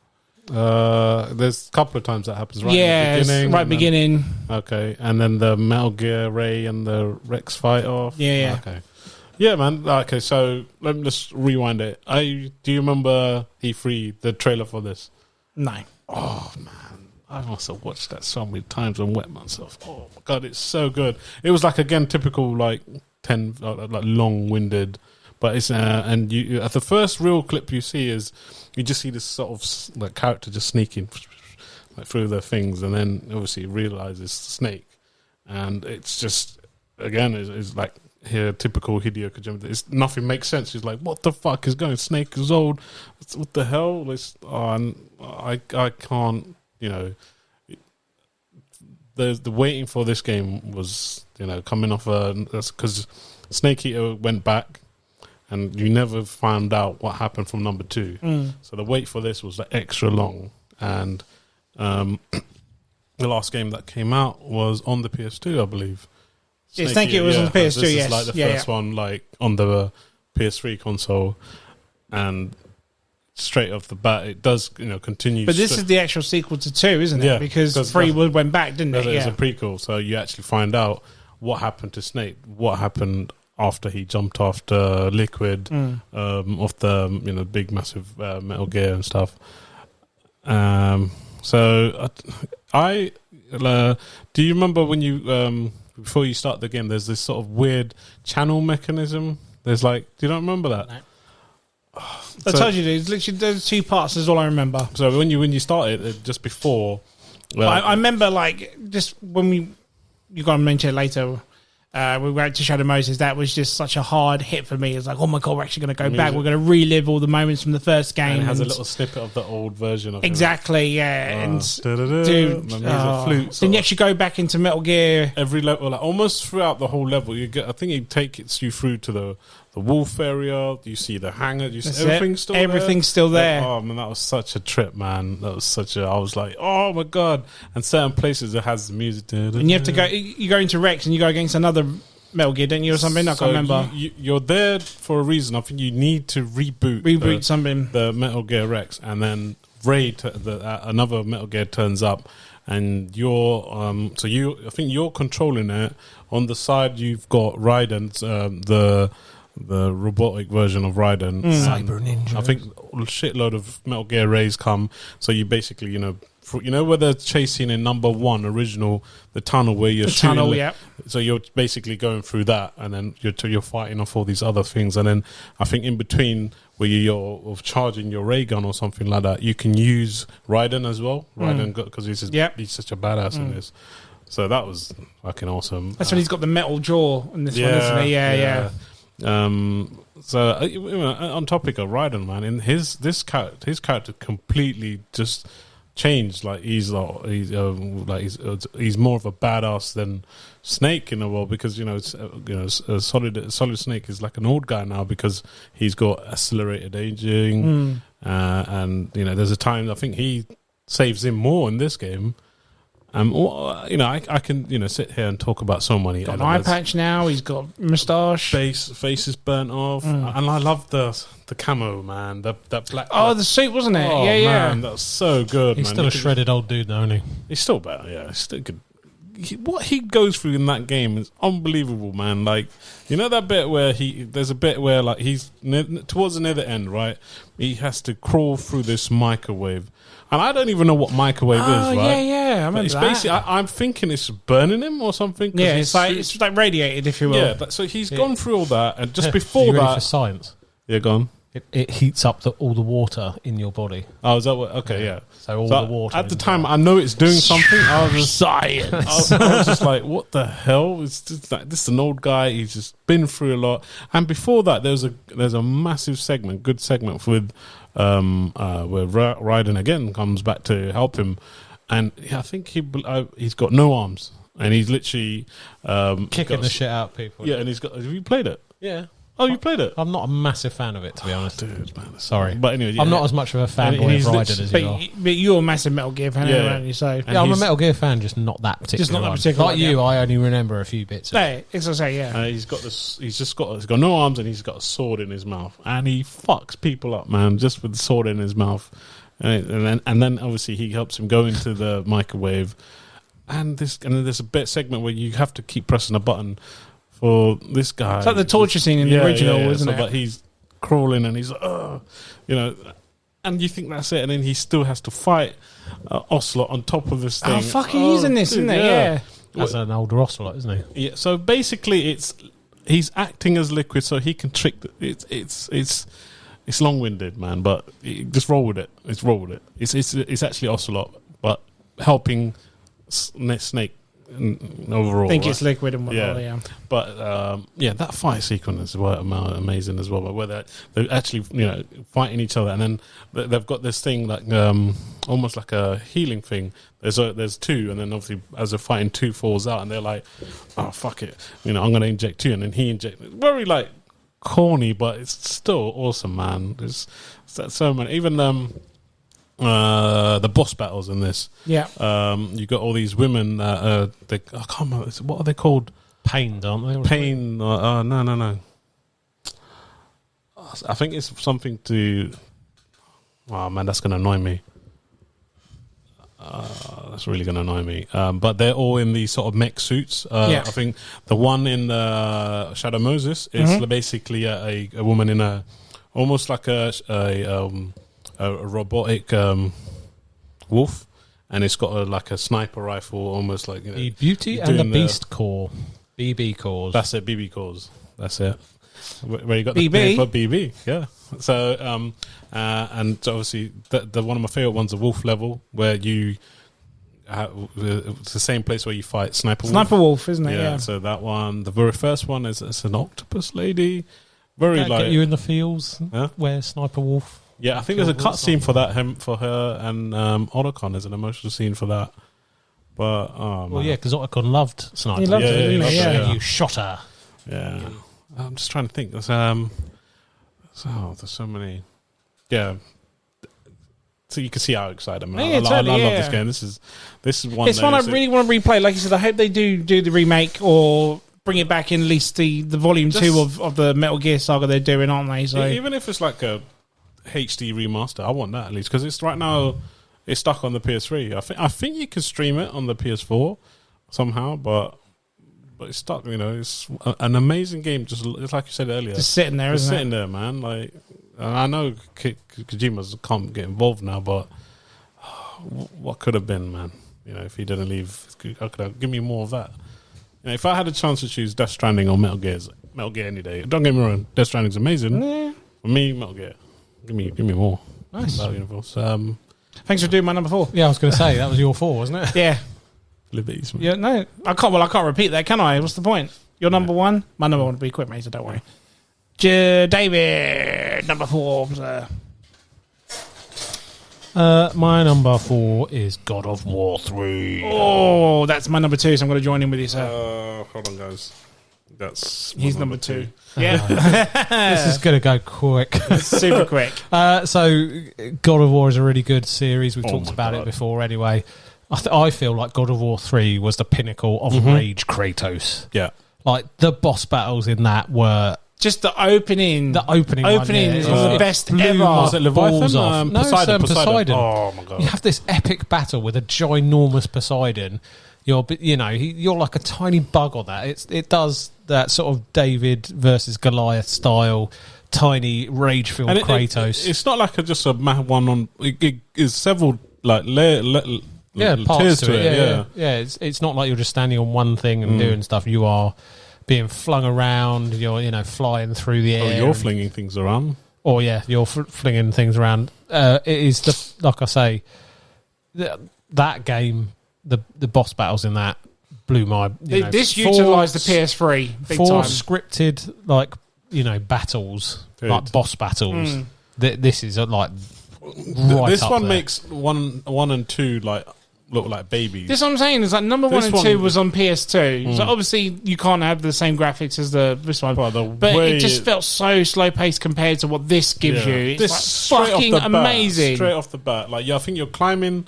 There's a couple of times that happens right
at
the beginning.
Beginning.
Okay, and then the Metal Gear Ray and the Rex fight off.
Yeah.
Okay. Yeah, man. Okay, so let me just rewind it. Do you remember E3, the trailer for this?
No.
Oh, man. I must have watched that so many times and wet myself. Oh, my God, it's so good. It was like, again, typical, like, long-winded. But it's, and you the first real clip you see is, you just see this sort of like character just sneaking like, through the things, and then obviously realizes Snake. And it's just, again, it's like, here, typical Hideo Kojima. Nothing makes sense. He's like, "What the fuck is going? Snake is old. What the hell?" I can't. You know, the waiting for this game was coming off because Snake Eater went back, and you never found out what happened from number 2. So the wait for this was like extra long, and the last game that came out was on the PS2, I believe.
Snake Eater was on the PS2,
this
yes.
is like the first one, like on the PS3 console, and straight off the bat, it does continue.
But this is the actual sequel to 2, isn't it?
Yeah,
because 3 went back, didn't it?
It's a prequel, so you actually find out what happened to Snake, what happened after he jumped after Liquid, off the big massive Metal Gear and stuff. So I do you remember when you before you start the game, there's this sort of weird channel mechanism. There's like, do you not remember that?
No. I told you, there's 2 parts. Is all I remember.
So when you started just before,
I remember like just when you got to mention it later. We went to Shadow Moses. That was just such a hard hit for me. It's like, oh my God, we're actually going to go back. We're going to relive all the moments from the first game.
And it has a little snippet of the old version of
exactly, yeah. And dude,
flute.
Then you actually go back into Metal Gear.
Every level, like almost throughout the whole level, you get. I think it takes you through to the wolf area. You see the hangar. You see
everything's still there.
Like, oh man, that was such a trip, man. That was such a. I was like, oh my God. And certain places it has the music.
And you have to go. You go into Rex and you go against another Metal Gear, don't you, or something? I can't remember.
You're there for a reason. I think you need to reboot
something.
The Metal Gear Rex, and then another Metal Gear turns up, and you're I think you're controlling it. On the side, you've got Raiden's the robotic version of Raiden.
Cyber Ninja.
I think a shitload of Metal Gear Rays come. So you basically, where they're chasing in number 1 original, the tunnel where you're shooting.
Tunnel, yeah.
So you're basically going through that, and then you're fighting off all these other things, and then I think in between where you're charging your ray gun or something like that, you can use Raiden as well. Raiden because he's such a badass in this. So that was fucking awesome.
That's when he's got the metal jaw in this one, isn't he? Yeah.
So on topic of Raiden, man, in his character completely just changed. Like he's more of a badass than Snake in a world, because Solid Snake is like an old guy now because he's got accelerated aging, and there's a time I think he saves him more in this game. I can sit here and talk about so many.
Got an eye patch now. He's got moustache.
Face is burnt off, and I love the camo, man. That black.
The suit, wasn't it?
Oh,
yeah.
Man, that was so good.
He's still a shredded old dude, though, isn't he?
He's still better. Yeah, he's still good. What he goes through in that game is unbelievable, man. Like, that bit where there's a bit where like he's towards the near end, right? He has to crawl through this microwave. And I don't even know what microwave is, right?
Yeah, I remember that.
Basically, I'm thinking it's burning him or something.
Yeah, it's like radiated, if you will.
Yeah, so he's gone through all that, and just before
you ready
that,
for science.
Yeah, go on.
It heats up all the water in your body.
Oh, is that what? Okay, yeah.
So the water.
At the time, I know it's doing something. I was just,
science.
I was just like, what the hell? It's just like, this is an old guy. He's just been through a lot. And before that, there's a massive segment, good segment with where Raiden again comes back to help him, and I think he's got no arms, and he's literally
kicking the shit out of people.
Yeah, and have you played it?
Yeah.
Oh, you played it?
I'm not a massive fan of it, to be honest.
Dude, man.
Sorry.
But anyway,
I'm not as much of a fanboy of Raiden as you are.
But you're a massive Metal Gear fan, aren't you? So
yeah, I'm a Metal Gear fan, just not that particular.
Just not that
one.
particular.
Like you, I only remember a few bits.
It's to say, yeah.
He's got no arms and he's got a sword in his mouth, and he fucks people up, man, just with the sword in his mouth. And then obviously he helps him go into the microwave, and then there's a bit segment where you have to keep pressing a button for this guy.
It's like the torture scene in the original, isn't it?
But he's crawling and he's and you think that's it, and then he still has to fight Ocelot on top of this thing.
Oh fuck, he's in this, isn't he? Yeah.
That's an older Ocelot, isn't he?
Yeah. So basically, he's acting as Liquid, so he can trick. It's long-winded, man, but just roll with it. It's actually Ocelot, but helping Snake overall.
I think it's Liquid and whatnot, yeah.
But that fight sequence is amazing as well. But where they're actually fighting each other, and then they've got this thing like almost like a healing thing. There's two, and then obviously as they're fighting, two falls out, and they're like, oh fuck it, I'm going to inject two, and then he injects. Very like corny, but it's still awesome, man. There's so many. Even the boss battles in this.
Yeah.
You got all these women. I can't remember. What are they called?
Pained, aren't they?
Pain. No. I think it's something to. Oh man, that's going to annoy me. That's really going to annoy me. But they're all in these sort of mech suits. I think the one in Shadow Moses is basically a woman in a almost like a robotic wolf, and it's got like a sniper rifle, almost like
the Beauty and the Beast Core, BB cores.
That's it, BB cores. That's it. Where you got
BB?
the for BB, yeah. So and obviously the one of my favorite ones, the wolf level, where you it's the same place where you fight Sniper
Wolf, isn't it?
Yeah. So that one, the very first one is it's an octopus lady. Very
Can't
like
get you in the fields where Sniper Wolf.
Yeah, I think there's a cut scene for that. For her and Otacon, there's an emotional scene for that. But
because Otacon loved Sniper.
He loved it,
didn't he?
Yeah. You shot her.
Yeah, I'm just trying to think. There's so many. Yeah, so you can see how excited I'm. I love this game. This is one.
It's one I really want to replay. Like you said, I hope they do the remake or bring it back in at least the volume 2 of the Metal Gear saga they're doing, aren't they? So
even if it's like a HD remaster, I want that at least, because it's right now it's stuck on the PS3. I think you can stream it on the PS4 somehow, but it's stuck. It's an amazing game. Just like you said earlier,
just sitting there, isn't it?
Sitting there, man. Like I know Kojima's can't get involved now, but what could have been, man? If he didn't leave, give me more of that. If I had a chance to choose Death Stranding or Metal Gear any day. Don't get me wrong, Death Stranding's amazing. Yeah. For me, Metal Gear. Give me more.
Nice.
Thanks
for doing my number 4.
Yeah, I was going to say that was your 4, wasn't it?
Yeah.
Liberties, man.
Yeah, no, I can't. Well, I can't repeat that, can I? What's the point? Your number 1. My number 1 will be quick, mate. So don't worry. David, number 4.
My number 4 is God of War 3.
Oh, that's my number 2. So I'm going to join in with you, sir.
Hold on, guys.
He's number 2. Yeah.
This is going to go quick.
Super quick.
So God of War is a really good series. We've talked about it before anyway. I feel like God of War 3 was the pinnacle of Rage Kratos.
Yeah.
Like the boss battles in that were...
Just the opening.
The opening
is one of the best ever.
Was it Leviathan? No, Poseidon.
Oh my god!
You have this epic battle with a ginormous Poseidon. You're like a tiny bug on that. It does that sort of David versus Goliath style, tiny rage-filled Kratos.
It's not like just a one on. It is several like
parts to it. Yeah. It's not like you're just standing on one thing and doing stuff. You are being flung around, you're flying through the air.
You're flinging things around.
Oh yeah, you're flinging things around. It is like I say, that game, the boss battles in that blew my.
This utilised the PS3 big
4
time.
Scripted battles, like boss battles. This is like right
this
up
one
there.
makes one and 2 like look like babies.
This is what I'm saying. Is like number
This
1 and 2
one-
was on PS2. So obviously you can't have the same graphics as this one.
Well,
but it just felt so slow paced compared to what this gives you. It's
This
like fucking amazing.
Straight off the bat, like I think you're climbing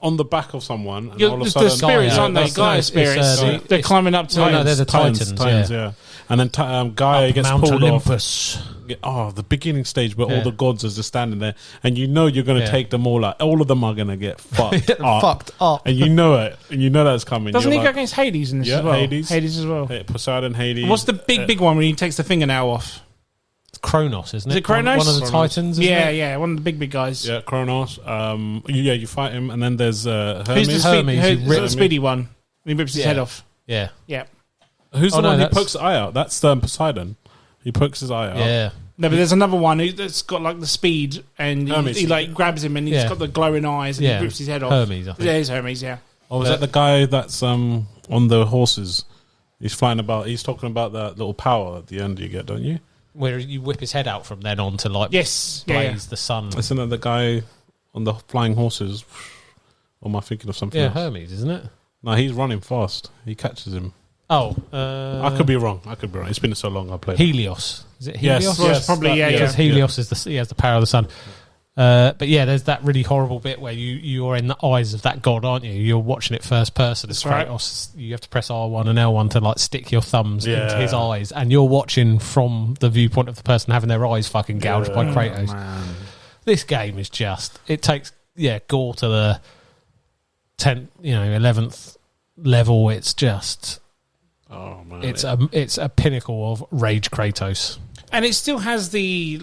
on the back of someone, and all of a
the
sudden,
spirits, aren't they?
That's-
Gaia
it's,
spirits. They're climbing up to.
No, they're the Titans,
yeah. And then Gaia gets
Mount
pulled
Olympus.
off. The beginning stage where all the gods are just standing there, and you know you're going to take them all out. All of them are going to get fucked up, and you know it, and you know that's coming.
Doesn't
you're
he go against Hades in this as well? Hades as well.
Poseidon, Hades.
What's the big one when he takes the fingernail off?
Kronos, isn't it?
Is it Kronos?
One of the Titans, isn't it?
Yeah, one of the big guys.
Yeah, Kronos. You fight him, and then there's Hermes.
Who's the,
Hermes,
who's the speedy one? He rips his head off.
Yeah.
Yeah.
Who's the one who pokes the eye out? That's Poseidon. He pokes his eye out.
Yeah.
No, but there's another one that's got like the speed, and he like grabs him, and he's got the glowing eyes, and he rips his head off.
Hermes, I think.
Yeah, it's Hermes. Yeah.
Or was that the guy that's on the horses? He's flying about. He's talking about that little power at the end you get, don't you?
Where you whip his head out from then on to like
Yes,
blaze the sun.
Isn't that the guy on the flying horses? Or am I thinking of something else?
Hermes, isn't it?
No, he's running fast. He catches him.
Oh,
I could be wrong. It's been so long I played.
Helios. Is it Helios?
Yes,
Well, it's probably
Because Helios is he has the power of the sun. But yeah, there's that really horrible bit where you're in the eyes of that god, aren't you? You're watching it first person. It's Kratos. Right. You have to press R1 and L1 to like stick your thumbs into his eyes, and you're watching from the viewpoint of the person having their eyes fucking gouged by Kratos.
Man.
This game is it takes gore to the 10th, 11th level. It's just.
Oh man!
It's a pinnacle of rage Kratos,
and it still has the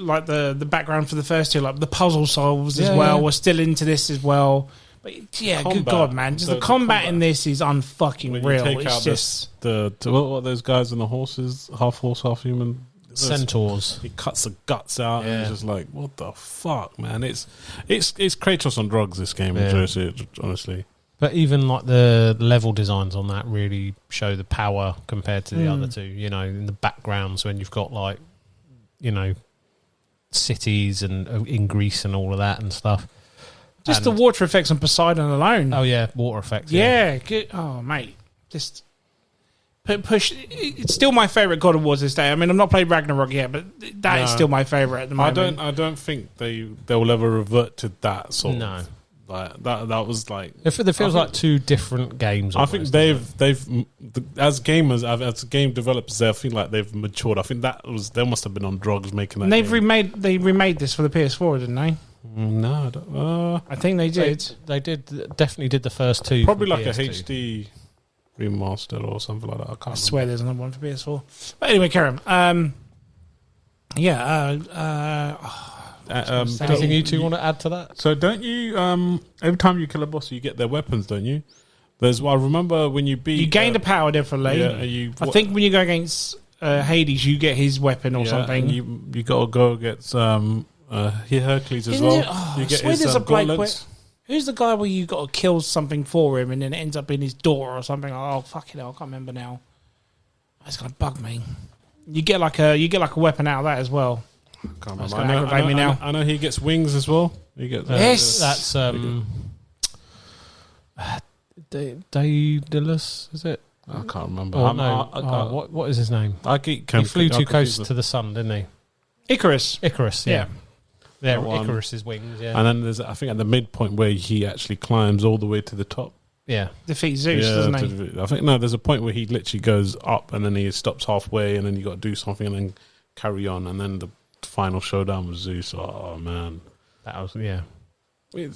background for the first two, like the puzzle solves as well. We're still into this as well, but good god, man! Just the combat in this is unfucking real. It's just
what those guys on the horses, half horse, half human
centaurs.
He cuts the guts out, and it's just like, what the fuck, man! It's Kratos on drugs. This game, honestly.
But even like the level designs on that really show the power compared to the other two. In the backgrounds when you've got like, cities and in Greece and all of that and stuff.
Just the water effects on Poseidon alone.
Oh yeah, water effects.
Yeah. Good. Oh mate, just push. It's still my favorite God of War this day. I mean, I've not played Ragnarok yet, but that is still my favorite at the moment.
I don't think they'll ever revert to that sort of. No. Like that was like
it feels like two different games.
I think they've as gamers, as game developers, I feel like they've matured. I think they must have been on drugs making that.
And they remade this for the PS4, didn't they?
No, I don't.
I think they did.
They definitely did the first two.
Probably like PS2. A HD remaster or something like that. I
swear there's another one for PS4. But anyway, Karen.
Anything you two want to add to that?
So don't you? Every time you kill a boss, you get their weapons, don't you? I remember when you beat.
You gain the power differently.
Yeah,
I think when you go against Hades, you get his weapon or something.
And you got to go against Hercules as well. You get his gauntlets.
Who's the guy where you got to kill something for him and then it ends up in his door or something? Oh fuck it! I can't remember now. It's gonna bug me. You get like a weapon out of that as well.
Can't remember. I know he gets wings as well. He gets
that's Daedalus, is it?
I can't remember.
What is his name?
He
flew too close to the sun, didn't he?
Icarus,
yeah. Icarus's wings, yeah.
And then there's, I think, at the midpoint where he actually climbs all the way to the top.
Yeah.
Defeats Zeus, doesn't he?
I think, there's a point where he literally goes up and then he stops halfway and then you got to do something and then carry on. And then the final showdown with Zeus. Oh, man.
That was, yeah.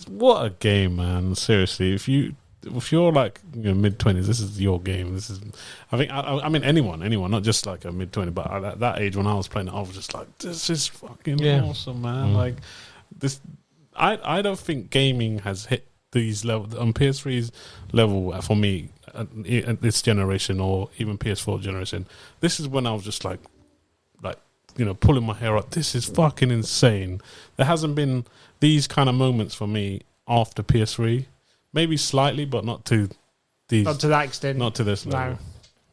What a game, man. Seriously, if you're like mid-20s, this is your game. This is, I mean, anyone, not just like a mid-20, but at that age when I was playing it, I was just like, this is fucking awesome, man. Like this, I don't think gaming has hit these levels on PS3's level for me at this generation or even PS4 generation. This is when I was just like pulling my hair up. This is fucking insane. There hasn't been these kind of moments for me after PS3. Maybe slightly, but not to these.
Not to that extent.
Not to this level.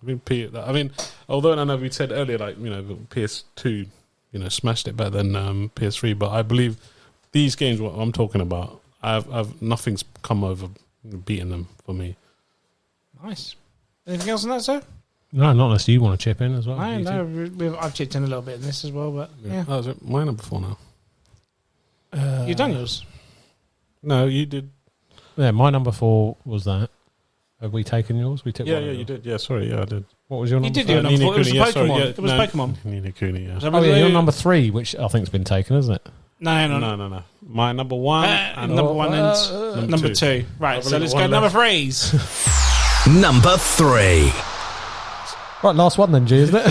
No. I mean, although I know we said earlier, PS2, smashed it better than PS3, but I believe these games, what I'm talking about, I've nothing's come over beating them for me.
Nice. Anything else on that, sir?
No, not unless you want to chip in as well.
I've chipped in a little bit in this as well, but yeah.
That was it. My number 4 now.
You've done yours?
No, you did.
Yeah, my number 4 was that. Have we taken yours? We took
Yeah,
one
you did. Yeah, sorry, yeah, I did.
What was your number?
You did your number 4. It was Pokemon. It was Pokemon.
Nina Cooney, yeah.
Oh, yeah, your number 3, which I think's been taken, isn't it?
No.
My number 1 and
number 1 and number 2. Right, so let's go number 3s.
Number 3.
Right, last one then, G, isn't it?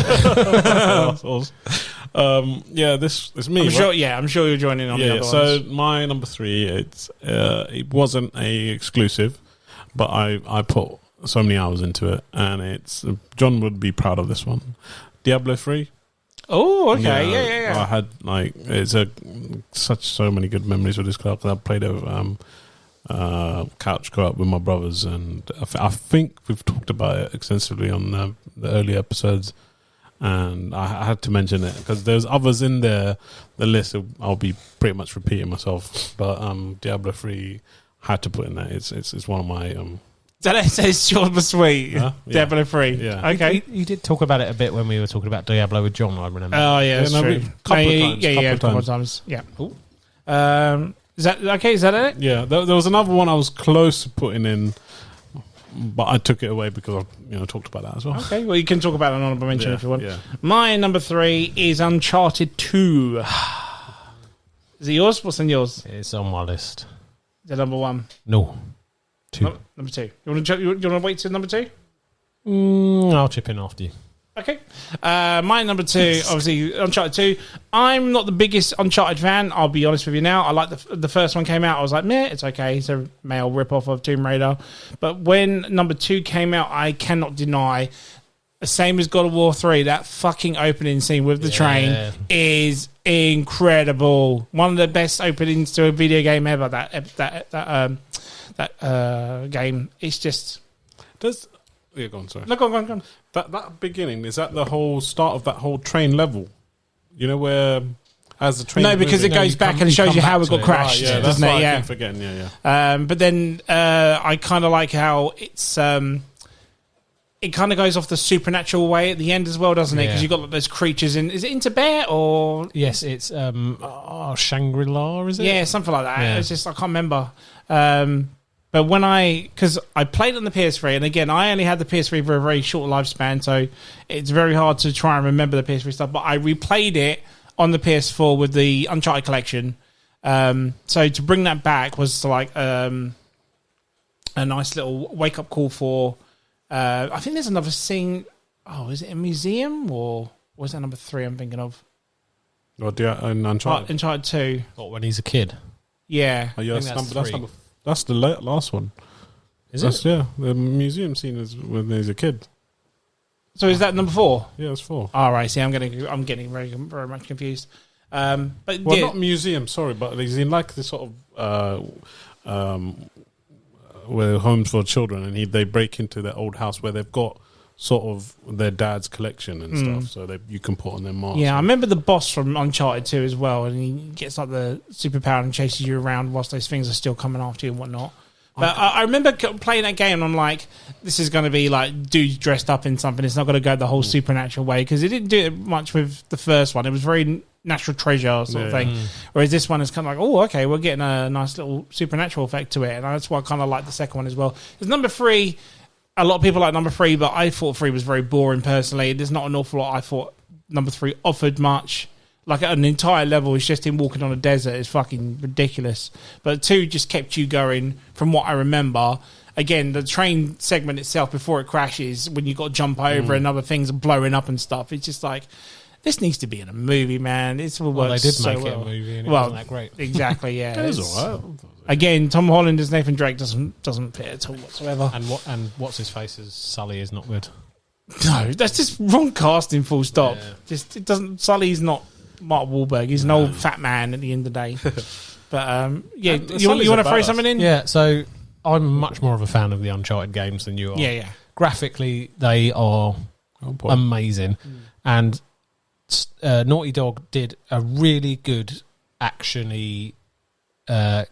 Yeah, this is me.
I'm sure you're joining on the other
so
ones.
my number 3, it wasn't a exclusive, but I put so many hours into it, and it's John would be proud of this one. Diablo 3.
Oh, okay, yeah.
I had so many good memories with this card. I played it couch co-op with my brothers, and I think we've talked about it extensively on the early episodes, and I had to mention it because there's others in there. The list I'll be pretty much repeating myself, but Diablo 3 had to put in there. It's one of my
That says short but sweet.
Yeah.
Diablo 3.
Yeah.
Okay.
You did talk about it a bit when we were talking about Diablo with John, I remember.
Oh, yeah, that's true.
Couple of
times. Yeah. Is that okay? Is that it?
Yeah, there was another one I was close to putting in, but I took it away because I talked about that as well.
Okay, well, you can talk about an honorable mention if you want.
Yeah.
My number 3 is Uncharted 2. Is it yours? What's in yours?
It's on my list.
The number 1.
No. 2.
Number 2. You want to wait till number 2?
I'll chip in after you.
Okay. My number 2, obviously, Uncharted 2. I'm not the biggest Uncharted fan, I'll be honest with you now. I like the first one came out, I was like, meh, it's okay. It's a male rip-off of Tomb Raider. But when number 2 came out, I cannot deny, the same as God of War 3, that fucking opening scene with the train is incredible. One of the best openings to a video game ever, that game. It's just...
Yeah, go on, sorry.
No, go on.
That beginning, is that the whole start of that whole train level? You know, where as the train...
No, because it goes back and shows you how it got crashed,
right,
doesn't it?
I keep forgetting,
but then I kind of like how it's... it kind of goes off the supernatural way at the end as well, doesn't it? Because you've got like, those creatures in... Is it in Tibet or...
Yes, it's Shangri-La, is it?
Yeah, something like that.
Yeah.
It's just, I can't remember. But because I played on the PS3, and again, I only had the PS3 for a very short lifespan, so it's very hard to try and remember the PS3 stuff, but I replayed it on the PS4 with the Uncharted collection. So to bring that back was like a nice little wake-up call for... I think there's another scene... Oh, is it a museum, or was that number 3 I'm thinking of?
Or Uncharted?
Uncharted 2.
What, when he's a kid?
Yeah.
Oh, yeah, that's the last one.
Is it?
Yeah, the museum scene is when he's a kid.
So is that number 4?
Yeah, it's 4.
All right. See, I'm getting very very much confused. But
not museum. Sorry, but he's in like this sort of where homes for children, and they break into their old house where they've got sort of their dad's collection and stuff, so you can put on their marks.
Yeah, I remember the boss from Uncharted 2 as well, and he gets like the superpower and chases you around whilst those things are still coming after you and whatnot. But I remember playing that game, and I'm like, this is going to be like dudes dressed up in something. It's not going to go the whole supernatural way, because it didn't do it much with the first one. It was very natural treasure sort of thing. Whereas this one is kind of like, oh, okay, we're getting a nice little supernatural effect to it. And that's why I kind of like the second one as well. Because number 3, a lot of people like number 3, but I thought 3 was very boring personally. There's not an awful lot I thought number 3 offered much. Like an entire level is just him walking on a desert is fucking ridiculous. But 2 just kept you going from what I remember. Again, the train segment itself before it crashes, when you got to jump over and other things are blowing up and stuff, it's just like, this needs to be in a movie, man. It's
well, they did make it a movie, and it wasn't that great.
Exactly, yeah.
It was all right.
Again, Tom Holland as Nathan Drake doesn't fit at all whatsoever.
And what's his face as Sully is not good.
No, that's just wrong casting. Full stop.
Yeah.
Just it doesn't. Sully's not Mark Wahlberg. He's an old fat man at the end of the day. But yeah, you want to throw something in?
Yeah. So I'm much more of a fan of the Uncharted games than you are.
Yeah.
Graphically, they are amazing, and Naughty Dog did a really good action-y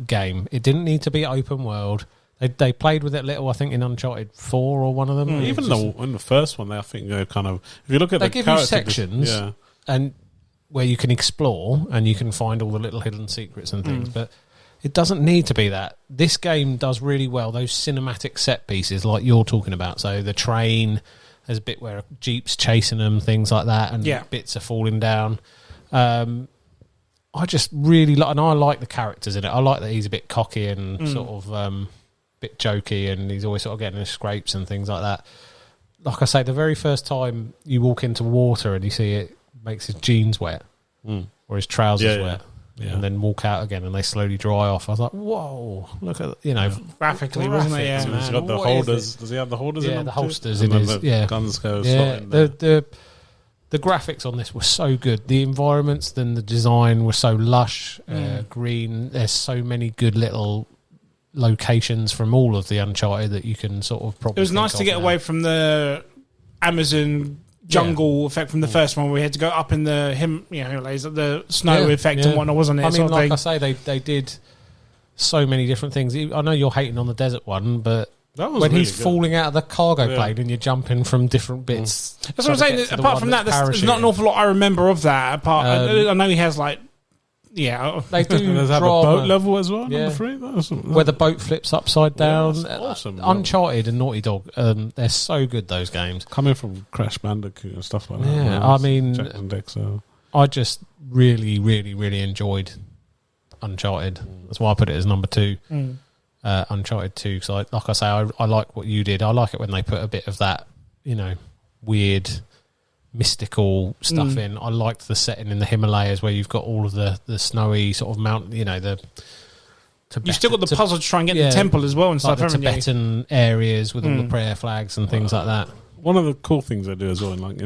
game. It didn't need to be open world. They played with it a little, I think, in Uncharted 4 or one of them.
Even though in the first one, I think they kind of, if you look at
they
the
give you sections,
yeah,
and where you can explore and you can find all the little hidden secrets and things, but it doesn't need to be that. This game does really well those cinematic set pieces like you're talking about. So the train, there's a bit where a jeep's chasing them, things like that, and bits are falling down. I just really like, and I like the characters in it. I like that he's a bit cocky and sort of bit jokey, and he's always sort of getting into scrapes and things like that. Like I say, the very first time you walk into water and you see it makes his jeans wet or his trousers wet. Yeah. And then walk out again, and they slowly dry off. I was like, "Whoa! Look at
graphically, wasn't it? Yeah,
he's got the holders. Does he have the holders?
Yeah,
in
the
them
holsters
too?
in his
guns go.
Yeah, the graphics on this were so good. The environments, then the design were so lush, green. There's so many good little locations from all of the Uncharted that you can sort of probably.
It was nice to get away from the Amazon jungle effect from the first one. We had to go up in the Himalayas, the snow effect and whatnot, wasn't it?
I mean, like I say, they did so many different things. I know you're hating on the desert one, but when really he's falling out of the cargo plane and you're jumping from different bits,
that's what I'm saying. Apart from that, there's not an awful lot I remember of that. I know he has like. Yeah,
they do.
There's have a boat level as well. Number 3,
where the boat flips upside down.
That's awesome.
Uncharted and Naughty Dog, they're so good. Those games
coming from Crash Bandicoot and stuff like that.
Yeah, I mean, I just really, really, really enjoyed Uncharted. That's why I put it as number 2. Uncharted 2. So, like I say, I like what you did. I like it when they put a bit of that, weird, mystical stuff in. I liked the setting in the Himalayas where you've got all of the snowy sort of mountain,
you still got the puzzle to try and get the temple as well and
like
stuff,
the Tibetan areas with all the prayer flags and things like that.
One of the cool things they do as well, like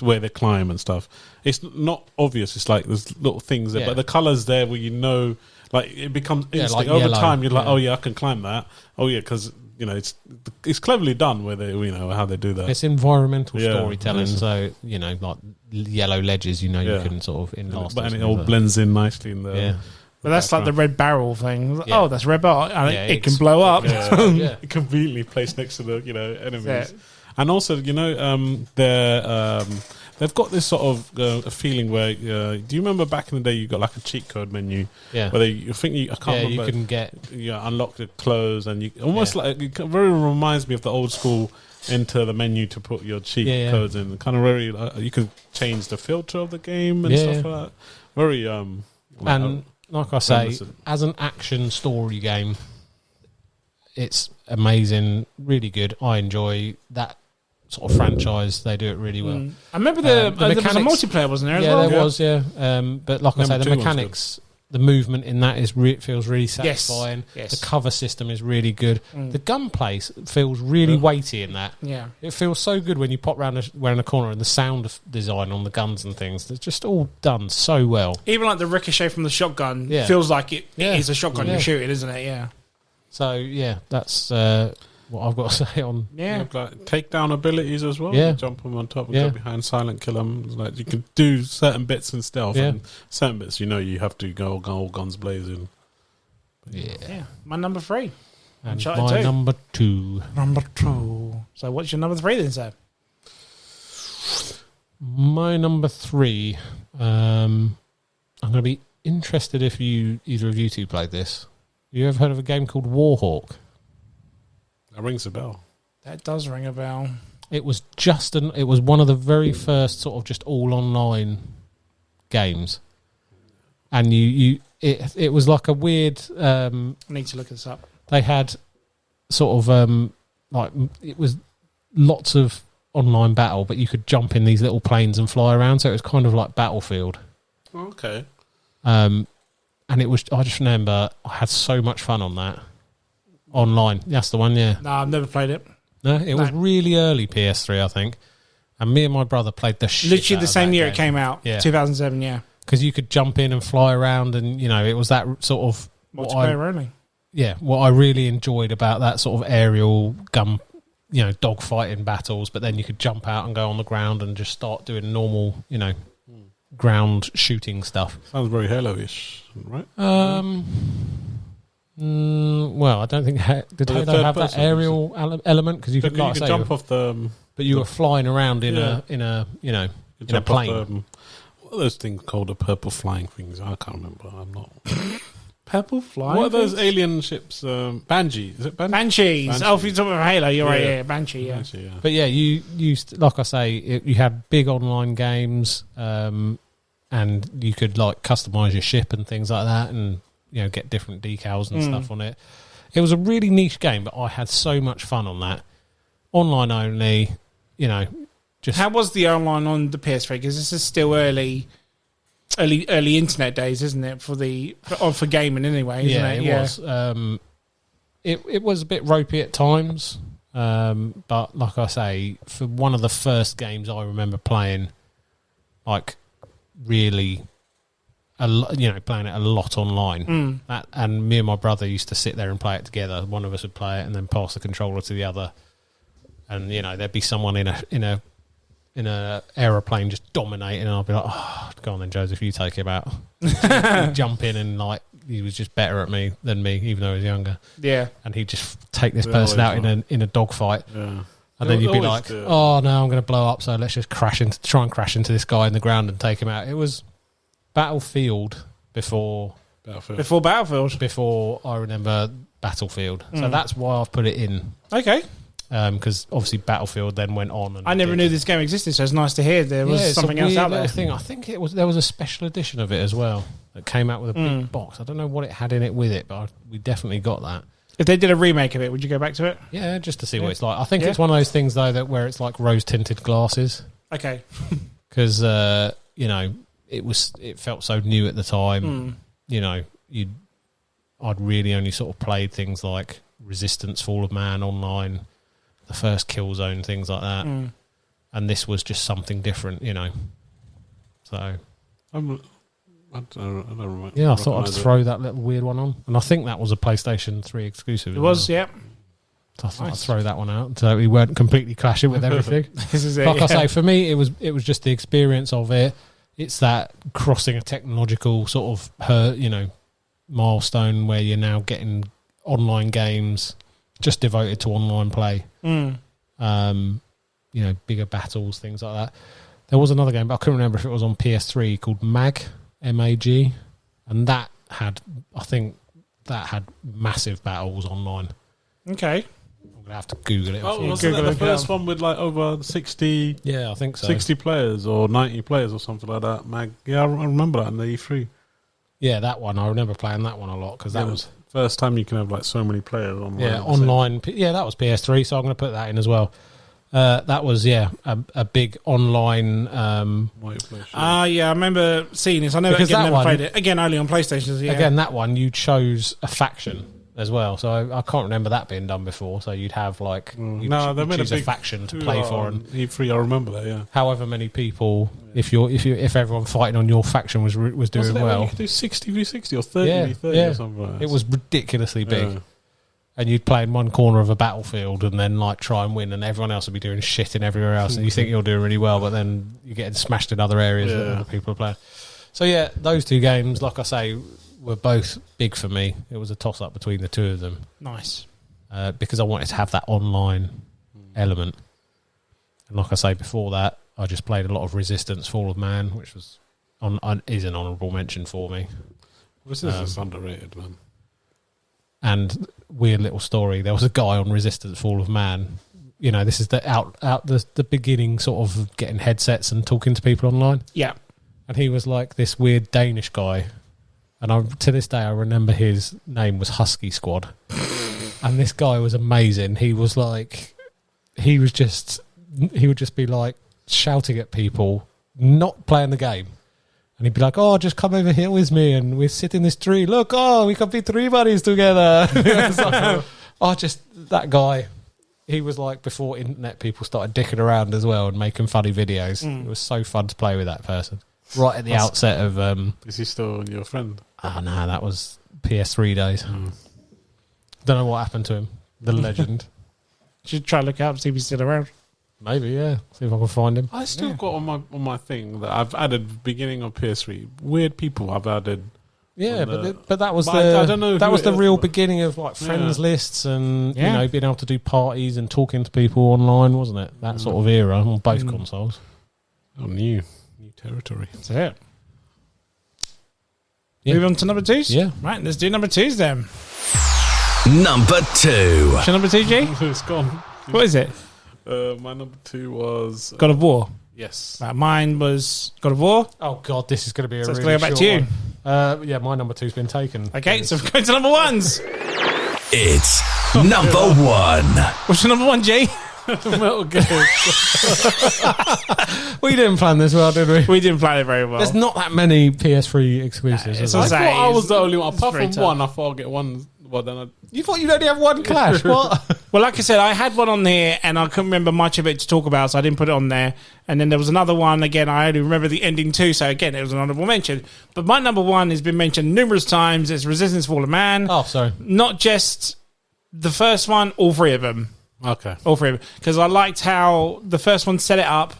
where they climb and stuff, it's not obvious. It's like there's little things there, but the colours there where like it becomes instinct.
Like
over
yellow.
time you're like, oh yeah, I can climb that. Oh yeah, because it's cleverly done where they how they do that.
It's environmental storytelling, so like yellow ledges, you can sort of enlast.
And it all blends in nicely in the.
Yeah. But that's like the red barrel thing. Yeah. Oh, that's red barrel. It can blow up.
It conveniently placed next to the enemies. Yeah. And also, they've got this sort of a feeling where. Do you remember back in the day you got like a cheat code menu?
Yeah.
Where I can't remember.
You can get
unlock the clothes, and you almost like it very reminds me of the old school. Enter the menu to put your cheat codes in. Kind of very. You can change the filter of the game and stuff like that. Very
and like I say, as an action story game, it's amazing, really good. I enjoy that sort of franchise. They do it really well.
I remember there was a multiplayer, wasn't there? As well?
There was. But like I say, the mechanics, the movement in that feels really satisfying.
Yes.
The cover system is really good. The gunplay feels really weighty in that.
Yeah,
it feels so good when you pop around a corner, and the sound design on the guns and things. It's just all done so well.
Even like the ricochet from the shotgun feels like it is a shotgun you're shooting, isn't it? Yeah.
So that's what I've got to say on.
Yeah, like takedown abilities as well.
Yeah,
you jump them on top and go behind, silent kill them. Like you can do certain bits in stealth, and certain bits you have to go all guns blazing.
Yeah. My number 3.
And my number 2.
So what's your number 3 then, sir?
My number 3. I'm going to be interested if either of you two played this. You ever heard of a game called Warhawk?
That rings a bell.
That does ring a bell.
It was it was one of the very first sort of just all online games, and it was like a weird.
I need to look this up.
They had sort of like it was lots of online battle, but you could jump in these little planes and fly around, so it was kind of like Battlefield.
Okay.
And it was. I just remember I had so much fun on that. Online. That's the one, yeah.
No, I've never played it.
No, it was really early PS3, I think. And me and my brother played the shit
literally
out
the
of
same
that
year
game.
It came out. Yeah. 2007, yeah.
Because you could jump in and fly around, and, it was that sort of...
multiplayer only.
Yeah, what I really enjoyed about that sort of aerial gun, dogfighting battles, but then you could jump out and go on the ground and just start doing normal, ground shooting stuff.
Sounds very Halo-ish, right?
Well, I don't think did Halo have that aerial element because you could
jump off the.
But you were flying around in a in a plane.
What are those things called? The purple flying things? I can't remember. I'm not.
Purple flying.
What are those alien ships? Banshee. Is it
Banshees?
Banshee?
Oh, if you're talking about Halo, you're right. Yeah, Banshee. Yeah.
Banshee, yeah.
But yeah, you used, like I say, you had big online games, and you could like customize your ship and things like that, and get different decals and stuff on it. It was a really niche game, but I had so much fun on that. Online only, just
how was the online on the PS3? Because this is still early internet days, isn't it? For gaming anyway, isn't it?
It was. It was a bit ropey at times, but like I say, for one of the first games I remember playing, like really, playing it a lot online. And me and my brother used to sit there and play it together. One of us would play it and then pass the controller to the other, and there'd be someone in a aeroplane just dominating, and I'd be like, "Oh, go on then, Joseph, you take it out." He'd jump in and like he was just better than me, even though he was younger.
Yeah,
and he'd just take this person out in a dogfight.
Yeah.
And then you'd be like, "Oh no, I'm going to blow up, so let's just try and crash into this guy in the ground and take him out." It was Battlefield before
Battlefield.
Before I remember Battlefield, so that's why I've put it in.
Okay.
Because obviously Battlefield then went on. And
I never knew this game existed, so it's nice to hear there was something else out there.
Thing. I think there was a special edition of it as well that came out with a big box. I don't know what it had in it with it, but we definitely got that.
If they did a remake of it, would you go back to it?
Yeah, just to see what it's like. I think it's one of those things though where it's like rose tinted glasses.
Okay.
Because it felt so new at the time. I'd really only sort of played things like Resistance, Fall of Man online, the first Killzone, things like that, and this was just something different, So
I don't remember.
Yeah, I thought I'd throw that little weird one on, and I think that was a PlayStation 3 exclusive.
It was, yeah.
So I thought I'd throw that one out, so we weren't completely clashing with everything.
This is it.
Like I say, for me, it was just the experience of it. It's that crossing a technological sort of milestone where you're now getting online games just devoted to online play. Bigger battles, things like that. There was another game, but I couldn't remember if it was on PS3 called MAG, and that had massive battles online.
Okay.
I'm gonna have to Google it.
Wasn't that the first one with like over 60?
Yeah, I think so.
60 players or 90 players or something like that. MAG. Yeah, I remember that in the E3.
Yeah, that one. I remember playing that one a lot because that was
first time you can have like so many players online.
Yeah, online. Yeah, that was PS3, so I'm going to put that in as well. That was a big online.
I remember seeing this. I know because never played it again only on PlayStation. Yeah.
Again, that one you chose a faction as well, so I can't remember that being done before. So you'd have like they made choose a faction to play for, and
E3. I remember that. Yeah,
however many people, if everyone fighting on your faction was doing well,
you could do 60v60 or 30v30 or something. Like that.
It was ridiculously big. And you'd play in one corner of a battlefield and then like try and win, and everyone else would be doing shit in everywhere else, and you think you're doing really well, but then you're getting smashed in other areas that other people are playing. So yeah, those two games, like I say, were both big for me. It was a toss up between the two of them.
Nice,
because I wanted to have that online element. And like I say, before that, I just played a lot of Resistance, Fall of Man, which was is an honourable mention for me.
Resistance is underrated, man.
And weird little story. There was a guy on Resistance Fall of Man. This is the beginning sort of getting headsets and talking to people online.
Yeah.
And he was like this weird Danish guy. And to this day, I remember his name was Husky Squad. And this guy was amazing. He was like, he would just be like shouting at people, not playing the game. And he'd be like, "Oh, just come over here with me, and we sit in this tree. Look, we can be 3 buddies together." Just that guy. He was like before internet people started dicking around as well and making funny videos. It was so fun to play with that person. Right at the outset of...
is he still your friend?
Oh, no, that was PS3 days. Don't know what happened to him. The legend.
Should try to look up, see if he's still around.
Maybe, yeah. See if I can find him.
I still got on my thing that I've added beginning of PS3. Weird people I've added
Yeah, but that was
I don't know
that was the real
but-
beginning of like friends lists and you know being able to do parties and talking to people online, wasn't it? That sort of era on both consoles.
Oh, new territory.
That's it.
Yeah.
Move on to number 2s?
Yeah.
Right, let's do number 2s then.
Number 2.
What's your number 2, G?
It's gone.
What is it?
My number 2 was
God of War.
yes.
Mine was God of War.
Oh god, this is going to be a
So it's
really
going back
short
to you.
one. Yeah, my number 2's been taken.
Okay, so we're going to number 1s.
It's number 1.
What's your number 1, G?
Metal Gear. We didn't plan this well, did we?
We didn't plan it very well.
There's not that many PS3 exclusives.
it's
is there?
also-
I thought I was the
it's-
only one.
it's
Apart
very
from
tough.
one, I thought I'd get one. Well, then
You thought you'd only have one Clash? What?
Well, like I said, I had one on here and I couldn't remember much of it to talk about, so I didn't put it on there. And then there was another one, again, I only remember the ending too, so again, it was an honourable mention. But my number 1 has been mentioned numerous times. It's Resistance Fallen Man.
Oh, sorry.
Not just the first one, all 3 of them.
okay.
All 3 of them. Because I liked how the first one set it up.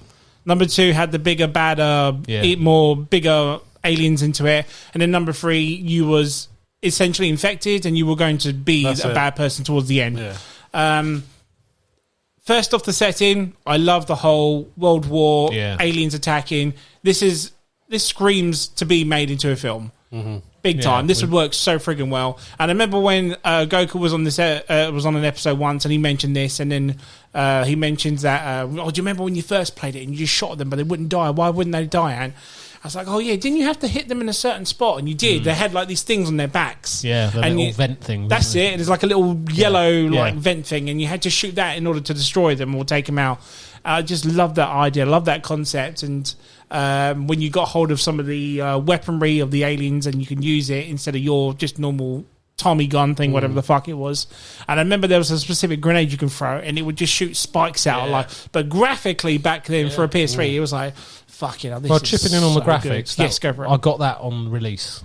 Number 2 had the bigger, badder, eat more, bigger aliens into it. And then number 3, you was essentially infected and you were going to be a bad person towards the end.
Yeah.
First off the setting, I love the whole World War, aliens attacking. This screams to be made into a film. Big time. This would work so friggin' well. And I remember when Goku was on this was on an episode once, and he mentioned this, and then he mentions that. Do you remember when you first played it and you just shot them, but they wouldn't die? Why wouldn't they die? And I was like, oh yeah, didn't you have to hit them in a certain spot? And you did. They had like these things on their backs.
Yeah, the
and
little vent thing.
That's it. There's like a little yellow vent thing, and you had to shoot that in order to destroy them or take them out. I just love that idea. Love that concept. And when you got hold of some of the weaponry of the aliens, and you can use it instead of your just normal Tommy gun thing, whatever the fuck it was. And I remember there was a specific grenade you can throw, and it would just shoot spikes out. Like, but graphically back then for a PS3, it was like, fuck it. This
Well,
is
chipping in on the
so
graphics.
good. Yes, go for it.
I got that on release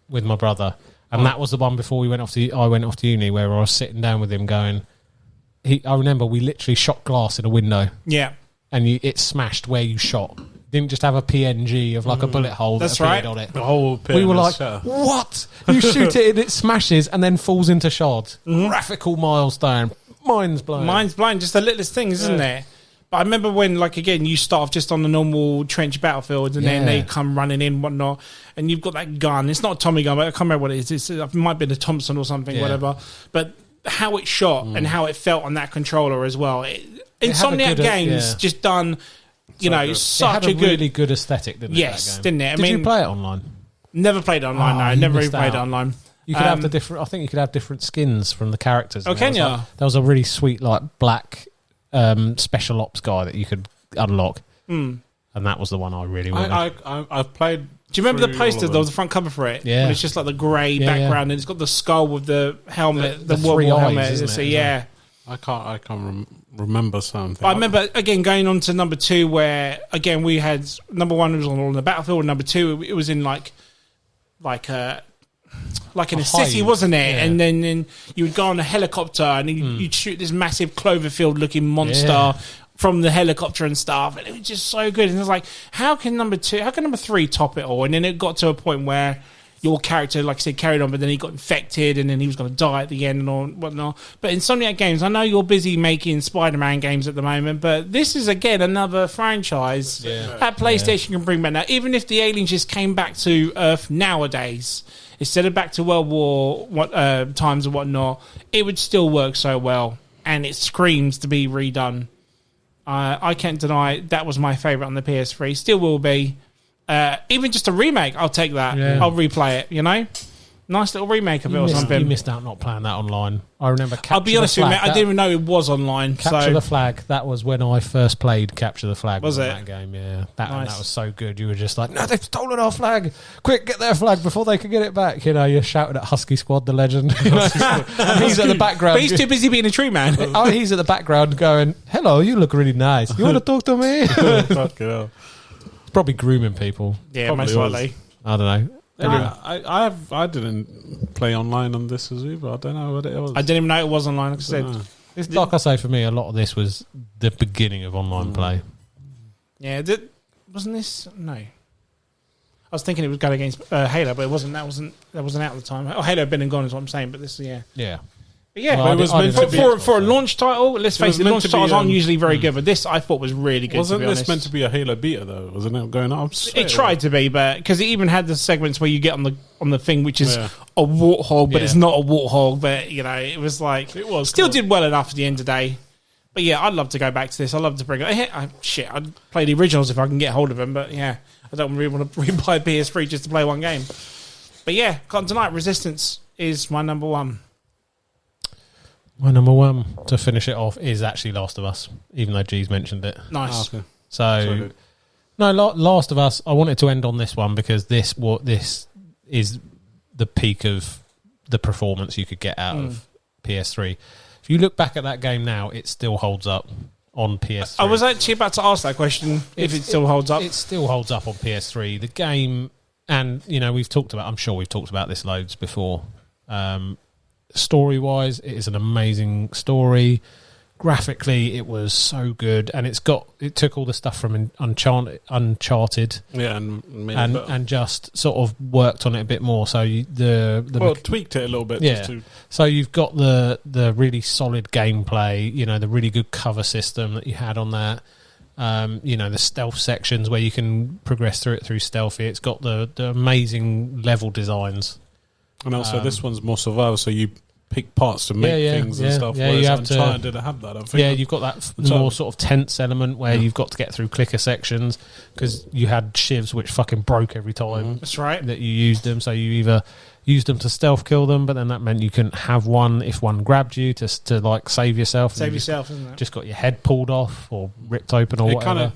with my brother, and that was the one before I went off to uni, where I was sitting down with him going. I remember we literally shot glass in a window.
Yeah.
And it smashed where you shot. Didn't just have a PNG of like a bullet hole
That's
that appeared
right.
on it.
The whole
We were like, what? You shoot it and it smashes and then falls into shards. Graphical milestone. Mind's blown.
Mine's blind, just the littlest things, isn't there? But I remember when, like, again, you start off just on the normal trench battlefield, and then they come running in, whatnot, and you've got that gun. It's not a Tommy gun, but I can't remember what it is. It might be the Thompson or something, whatever. But how it shot and how it felt on that controller as well. Insomniac Games just done, you know, such
it had a really good aesthetic, didn't it?
Yes, didn't it?
Did you play it online?
Never played it online, no. Never really played it online.
You could have the different. I think you could have different skins from the characters.
Oh, can you?
There was a really sweet, like black special ops guy that you could unlock, and that was the one I really wanted.
I've played.
Do you remember the poster? There was a front cover for it.
Yeah,
it's just like the grey background, and it's got the skull with the helmet, the
three
World War
eyes,
helmet.
isn't
So
it?
yeah.
I can't remember something.
I remember again going on to number 2, where again we had number 1 was on the battlefield, and number 2 it was in like in a city, wasn't it? Yeah. And then you would go on a helicopter and you'd shoot this massive Cloverfield looking monster from the helicopter and stuff, and it was just so good. And it was like, how can number 3 top it all? And then it got to a point where your character, like I said, carried on, but then he got infected, and then he was going to die at the end and all whatnot. But Insomniac Games, I know you're busy making Spider-Man games at the moment, but this is again another franchise that PlayStation can bring back now. Even if the aliens just came back to Earth nowadays, instead of back to World War times and whatnot, it would still work so well, and it screams to be redone. I can't deny that was my favourite on the PS3. Still will be. Even just a remake, I'll take that. Yeah. I'll replay it, you know? Nice little remake of it or something.
You missed out not playing that online. I remember
I'll be honest with you, mate, I didn't even know it was online.
Capture the Flag, that was when I first played Capture the Flag.
Was it?
That game, yeah. That was so good. You were just like, no, they've stolen our flag. Quick, get their flag before they can get it back. You know, you're shouting at Husky Squad, the legend. You know? And he's at the background.
But he's too busy being a true man.
He's at the background going, hello, you look really nice. You want to talk to me?
Fuck it up.
Probably grooming people.
Yeah,
Probably
most likely.
I don't know.
I didn't play online on this as well. I don't know what it was.
I didn't even know it was online. Like I said,
it's like I say, for me, a lot of this was the beginning of online play.
Yeah, wasn't this? No. was thinking it was going against Halo, but it wasn't. That wasn't out at the time. Oh, Halo had been and gone is what I'm saying. But this, yeah. But yeah,
well, it was meant to be
for a launch title. Let's face it, launch titles aren't usually very good, but this I thought was really good.
Wasn't this meant to be a Halo beta though? Wasn't it going up?
It tried to be, but because it even had the segments where you get on the thing, which is a warthog, but it's not a warthog. But it was like still did well enough at the end of the day. But yeah, I'd love to go back to this. I'd love to bring it. I'd play the originals if I can get hold of them. But yeah, I don't really want to rebuy PS3 just to play one game. But yeah, can't deny Resistance is my number one.
My number one to finish it off is actually Last of Us, even though G's mentioned it.
Nice.
Oh, okay.
So, no, Last of Us. I wanted to end on this one because this is the peak of the performance you could get out of PS3. If you look back at that game now, it still holds up on PS3.
I was actually about to ask that question, if it still holds up.
It still holds up on PS3. The game, and I'm sure we've talked about this loads before. Story-wise, it is an amazing story. Graphically, it was so good, and it took all the stuff from Uncharted, and just sort of worked on it a bit more. So
tweaked it a little bit.
Yeah. So you've got the really solid gameplay. The really good cover system that you had on that. The stealth sections where you can progress through stealthy. It's got the amazing level designs.
And also, this one's more survival, so you pick parts to make things and stuff.
Yeah, you have
Uncharted didn't have that. I think.
Yeah, you've got that more sort of tense element where you've got to get through clicker sections because you had shivs which fucking broke every time.
That's right.
That you used them, so you either used them to stealth kill them, but then that meant you couldn't have one if one grabbed you to like save yourself.
Isn't it?
Just got your head pulled off or ripped open or whatever.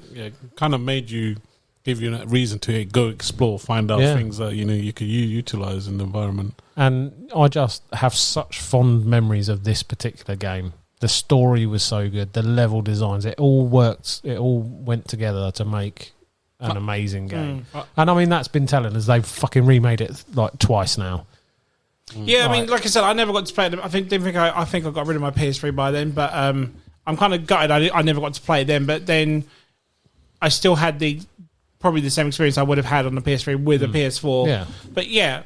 Kind of made you. Give you a reason to go explore, find out things that you could utilize in the environment.
And I just have such fond memories of this particular game. The story was so good, the level designs, it all worked. It all went together to make an amazing game. And I mean, that's been telling us they've fucking remade it like twice now.
Yeah, I mean, like I said, I never got to play it. I think I got rid of my PS3 by then, but I'm kind of gutted. I never got to play it then, but then I still had probably the same experience I would have had on the PS3 with a PS4.
Yeah.
But yeah,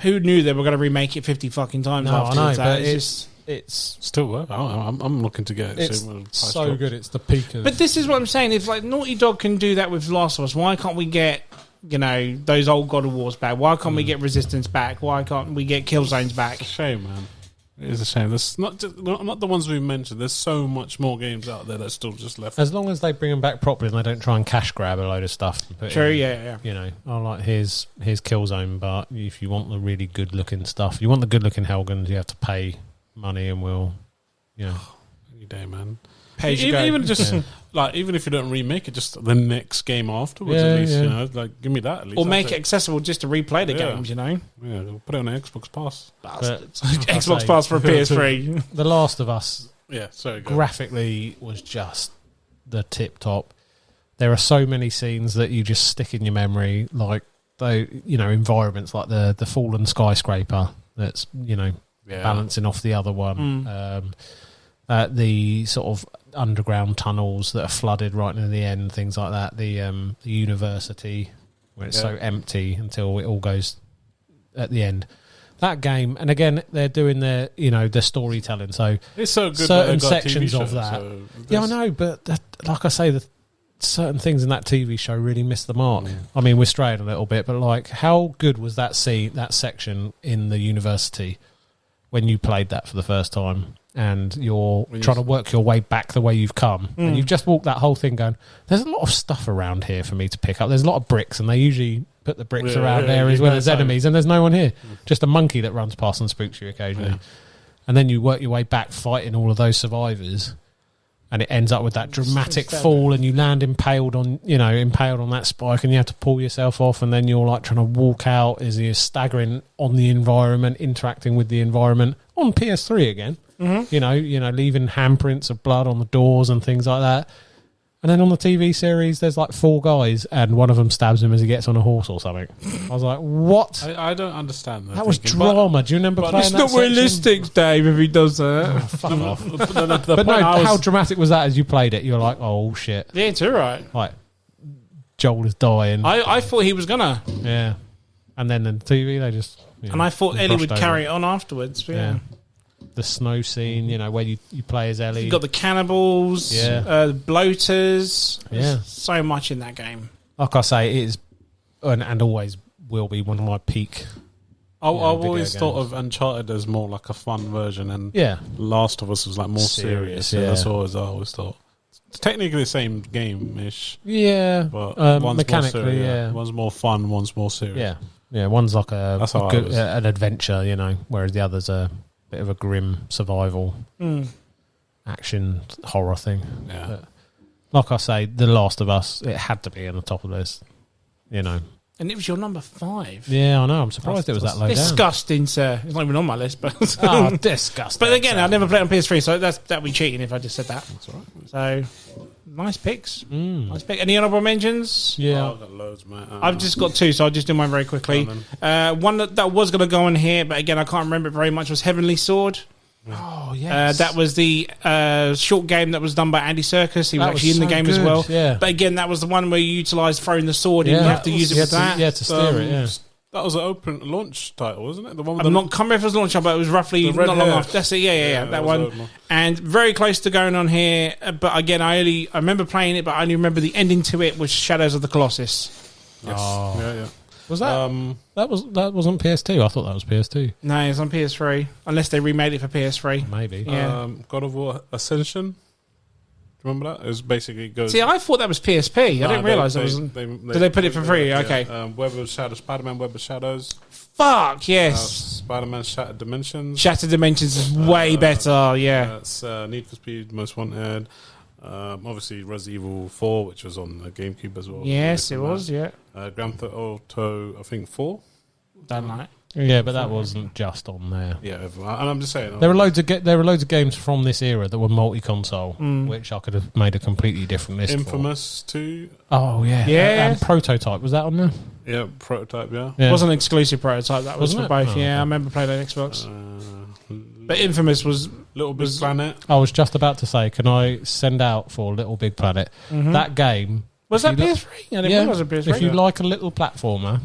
who knew they were going to remake it 50 fucking times afterwards?
I know, but it's
still. I'm looking to get it.
It's so good. It's the peak of.
But this is what I'm saying. If like Naughty Dog can do that with Last of Us, why can't we get those old God of Wars back? Why can't we get Resistance back? Why can't we get Killzones back?
It's a shame, man. It is a shame. There's not the ones we mentioned. There's so much more games out there that's still just left.
As long as they bring them back properly and they don't try and cash grab a load of stuff.
True, yeah.
I like here's Killzone, but if you want the really good looking stuff, you want the good looking Helgans, you have to pay money, and
any day, man.
Even
if you don't remake it, just the next game afterwards, at least, give me that at least.
Or make it accessible just to replay the games,
Yeah, put it on an Xbox Pass.
Xbox Pass for a PS3.
The Last of Us,
graphically
was just the tip top. There are so many scenes that you just stick in your memory, like environments like the fallen skyscraper that's balancing off the other one. The sort of underground tunnels that are flooded right near the end, things like that. The university where it's so empty until it all goes at the end. That game, and again, they're doing their storytelling. So
it's so good.
Certain sections of that. I know, but like I say, the certain things in that TV show really missed the mark. I mean, we're straying a little bit, but like, how good was that section in the university when you played that for the first time? And you're trying to work your way back the way you've come. And you've just walked that whole thing going, there's a lot of stuff around here for me to pick up. There's a lot of bricks, and they usually put the bricks around areas where there's enemies, and there's no one here. Just a monkey that runs past and spooks you occasionally. And then you work your way back fighting all of those survivors, and it ends up with that dramatic fall, and you land impaled on that spike, and you have to pull yourself off, and then you're like trying to walk out as you're staggering on the environment, interacting with the environment on PS3 again. Leaving handprints of blood on the doors and things like that. And then on the TV series, there's like 4 guys, and one of them stabs him as he gets on a horse or something. I was like, what?
I don't understand that.
That was drama. Do you remember playing that?
It's not realistic, Dave, if he does that.
Oh, fuck off. But no, how dramatic was that as you played it? You were like, oh, shit.
Yeah, it's all right.
Like, Joel is dying.
I thought he was gonna.
Yeah. And then in the TV, they just...
And I thought Ellie would carry it on afterwards. But yeah.
The snow scene, where you play as Ellie.
You got the cannibals, the bloaters.
Yeah.
There's so much in that game.
Like I say, it is, and always will be, one of my peak.
I've always thought of Uncharted as more like a fun version, and Last of Us was like more serious. Yeah. That's always I always thought. It's technically the same game-ish.
Yeah,
but one's
mechanically,
more serious, one's more fun, one's more serious.
Yeah. One's like an adventure, whereas the other's a bit of a grim survival action horror thing.
Yeah.
But like I say, The Last of Us, it had to be on the top of this.
And it was your number 5.
Yeah, I know. I'm surprised it was that low down.
Disgusting, sir. It's not even on my list, but
disgusting.
But again, I never played on PS3, so that'd be cheating if I just said that.
That's all right.
So, nice picks. Nice pick. Any honourable mentions?
Yeah,
I've got loads, mate.
I've just got 2, so I'll just do mine very quickly. One that was going to go on here, but again, I can't remember it very much, was Heavenly Sword.
Oh, yes.
That was the short game that was done by Andy Serkis. He was actually in the game as well.
Yeah.
But again, that was the one where you utilised throwing the sword and you have to use it with that.
Yeah, to steer it, yeah.
That was an open launch title, wasn't it? The one with
I'm not can't remember if it was launch, but it was roughly not long after. That's it, yeah, that one. And very close to going on here. But again, I remember playing it, but I only remember the ending to it was Shadows of the Colossus.
Yes. Oh. Yeah.
Was that that wasn't PS2? I thought that was PS2.
No, it's on PS3. Unless they remade it for PS3.
Maybe.
Yeah.
God of War Ascension. Do you remember that? It was basically
See, I thought that was PSP. I didn't realise it was. Did they put it for free? Okay.
Web of Shadows, Spider-Man Web of Shadows.
Fuck yes.
Spider-Man Shattered Dimensions.
Shattered Dimensions is way better. Yeah.
That's Need for Speed Most Wanted. Obviously, Resident Evil 4, which was on the GameCube as well.
Yes, it was. Yeah.
Grand Theft Auto, I think 4.
Don't like.
Yeah, but that wasn't just on there.
Yeah, and I'm just saying
there were loads of games from this era that were multi-console, which I could have made a completely different list.
Infamous 2.
Oh yeah,
yeah.
Prototype, was that on there?
Yeah, Prototype. Yeah,
it wasn't an exclusive Prototype. That was
Wasn't
for
it?
both. I remember playing on Xbox. But Infamous was
Little Big Planet.
I was just about to say, can I send out for Little Big Planet? That game
was that PS3? I didn't realize it was PS3.
If you like a little platformer,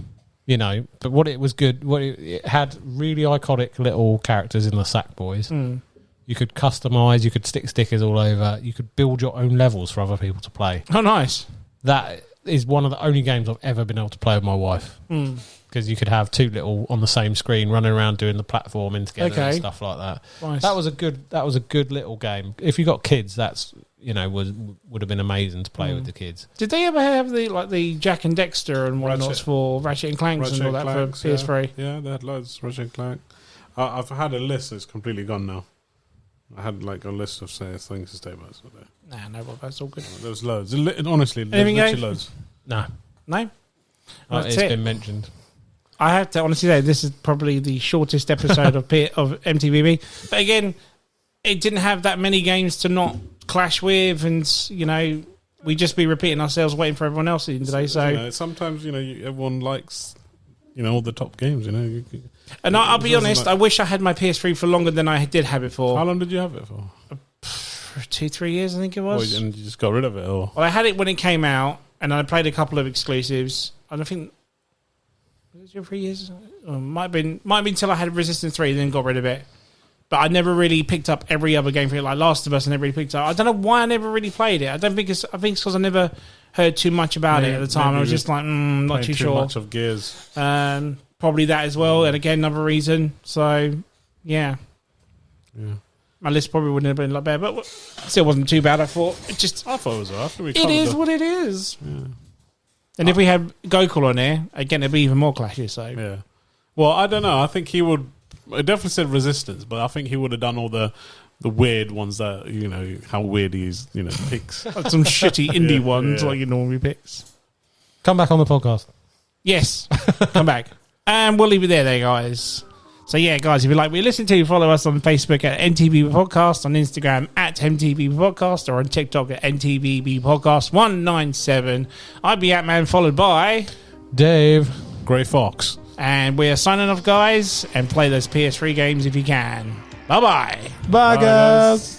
but what it was good, it had really iconic little characters in the Sackboys. You could customize, you could stick stickers all over, you could build your own levels for other people to play.
Oh, nice!
That is one of the only games I've ever been able to play with my wife. Because you could have two little on the same screen running around doing the platforming together and stuff like that.
Nice.
That was a good little game. If you got kids, that's would have been amazing to play with the kids.
Did they ever have the Jack and Dexter and whatnot for Ratchet and Clanks and all that for PS3?
Yeah, they had loads. Ratchet and Clank. I've had a list that's completely gone now. I had like a list of things to stay by. So
no, that's all good.
There was loads. Honestly, literally loads.
No.
It's been mentioned.
I have to honestly say this is probably the shortest episode of M.T.V.B. But again, it didn't have that many games to not clash with, and we just be repeating ourselves, waiting for everyone else in today. So
sometimes everyone likes all the top games.
And I'll be honest, I wish I had my PS3 for longer than I did have it for.
How long did you have it for?
2-3 years, I think it was.
And you just got rid of it, or?
Well, I had it when it came out, and I played a couple of exclusives. I don't think. Was it 3 years? Might have been till I had Resistance 3, then got rid of it. But I never really picked up every other game for it, like Last of Us. I never really picked up. I don't know why I never really played it. I think it's because I never heard too much about it at the time. I was just like, not too sure.
Too much of Gears.
Probably that as well. And again, another reason. So, yeah. My list probably wouldn't have been a lot better, but still wasn't too bad. I thought it was alright. It is what it is. Yeah. And if we had Gokul on there, again, it'd be even more clashes. So
yeah. Well, I don't know. I think he would. I definitely said Resistance, but I think he would have done all the weird ones that how weird he is. Picks
like some shitty indie ones like he normally picks.
Come back on the podcast.
Yes, come back, and we'll leave it there, guys. So yeah, guys, if you like what you listen to, follow us on Facebook at M.T.V.B Podcast, on Instagram at M.T.V.B Podcast, or on TikTok at M.T.V.B Podcast 197. I'd be Atman, followed by
Dave,
Grey Fox,
and we are signing off, guys, and play those PS3 games if you can. Bye-bye.
Bye, guys.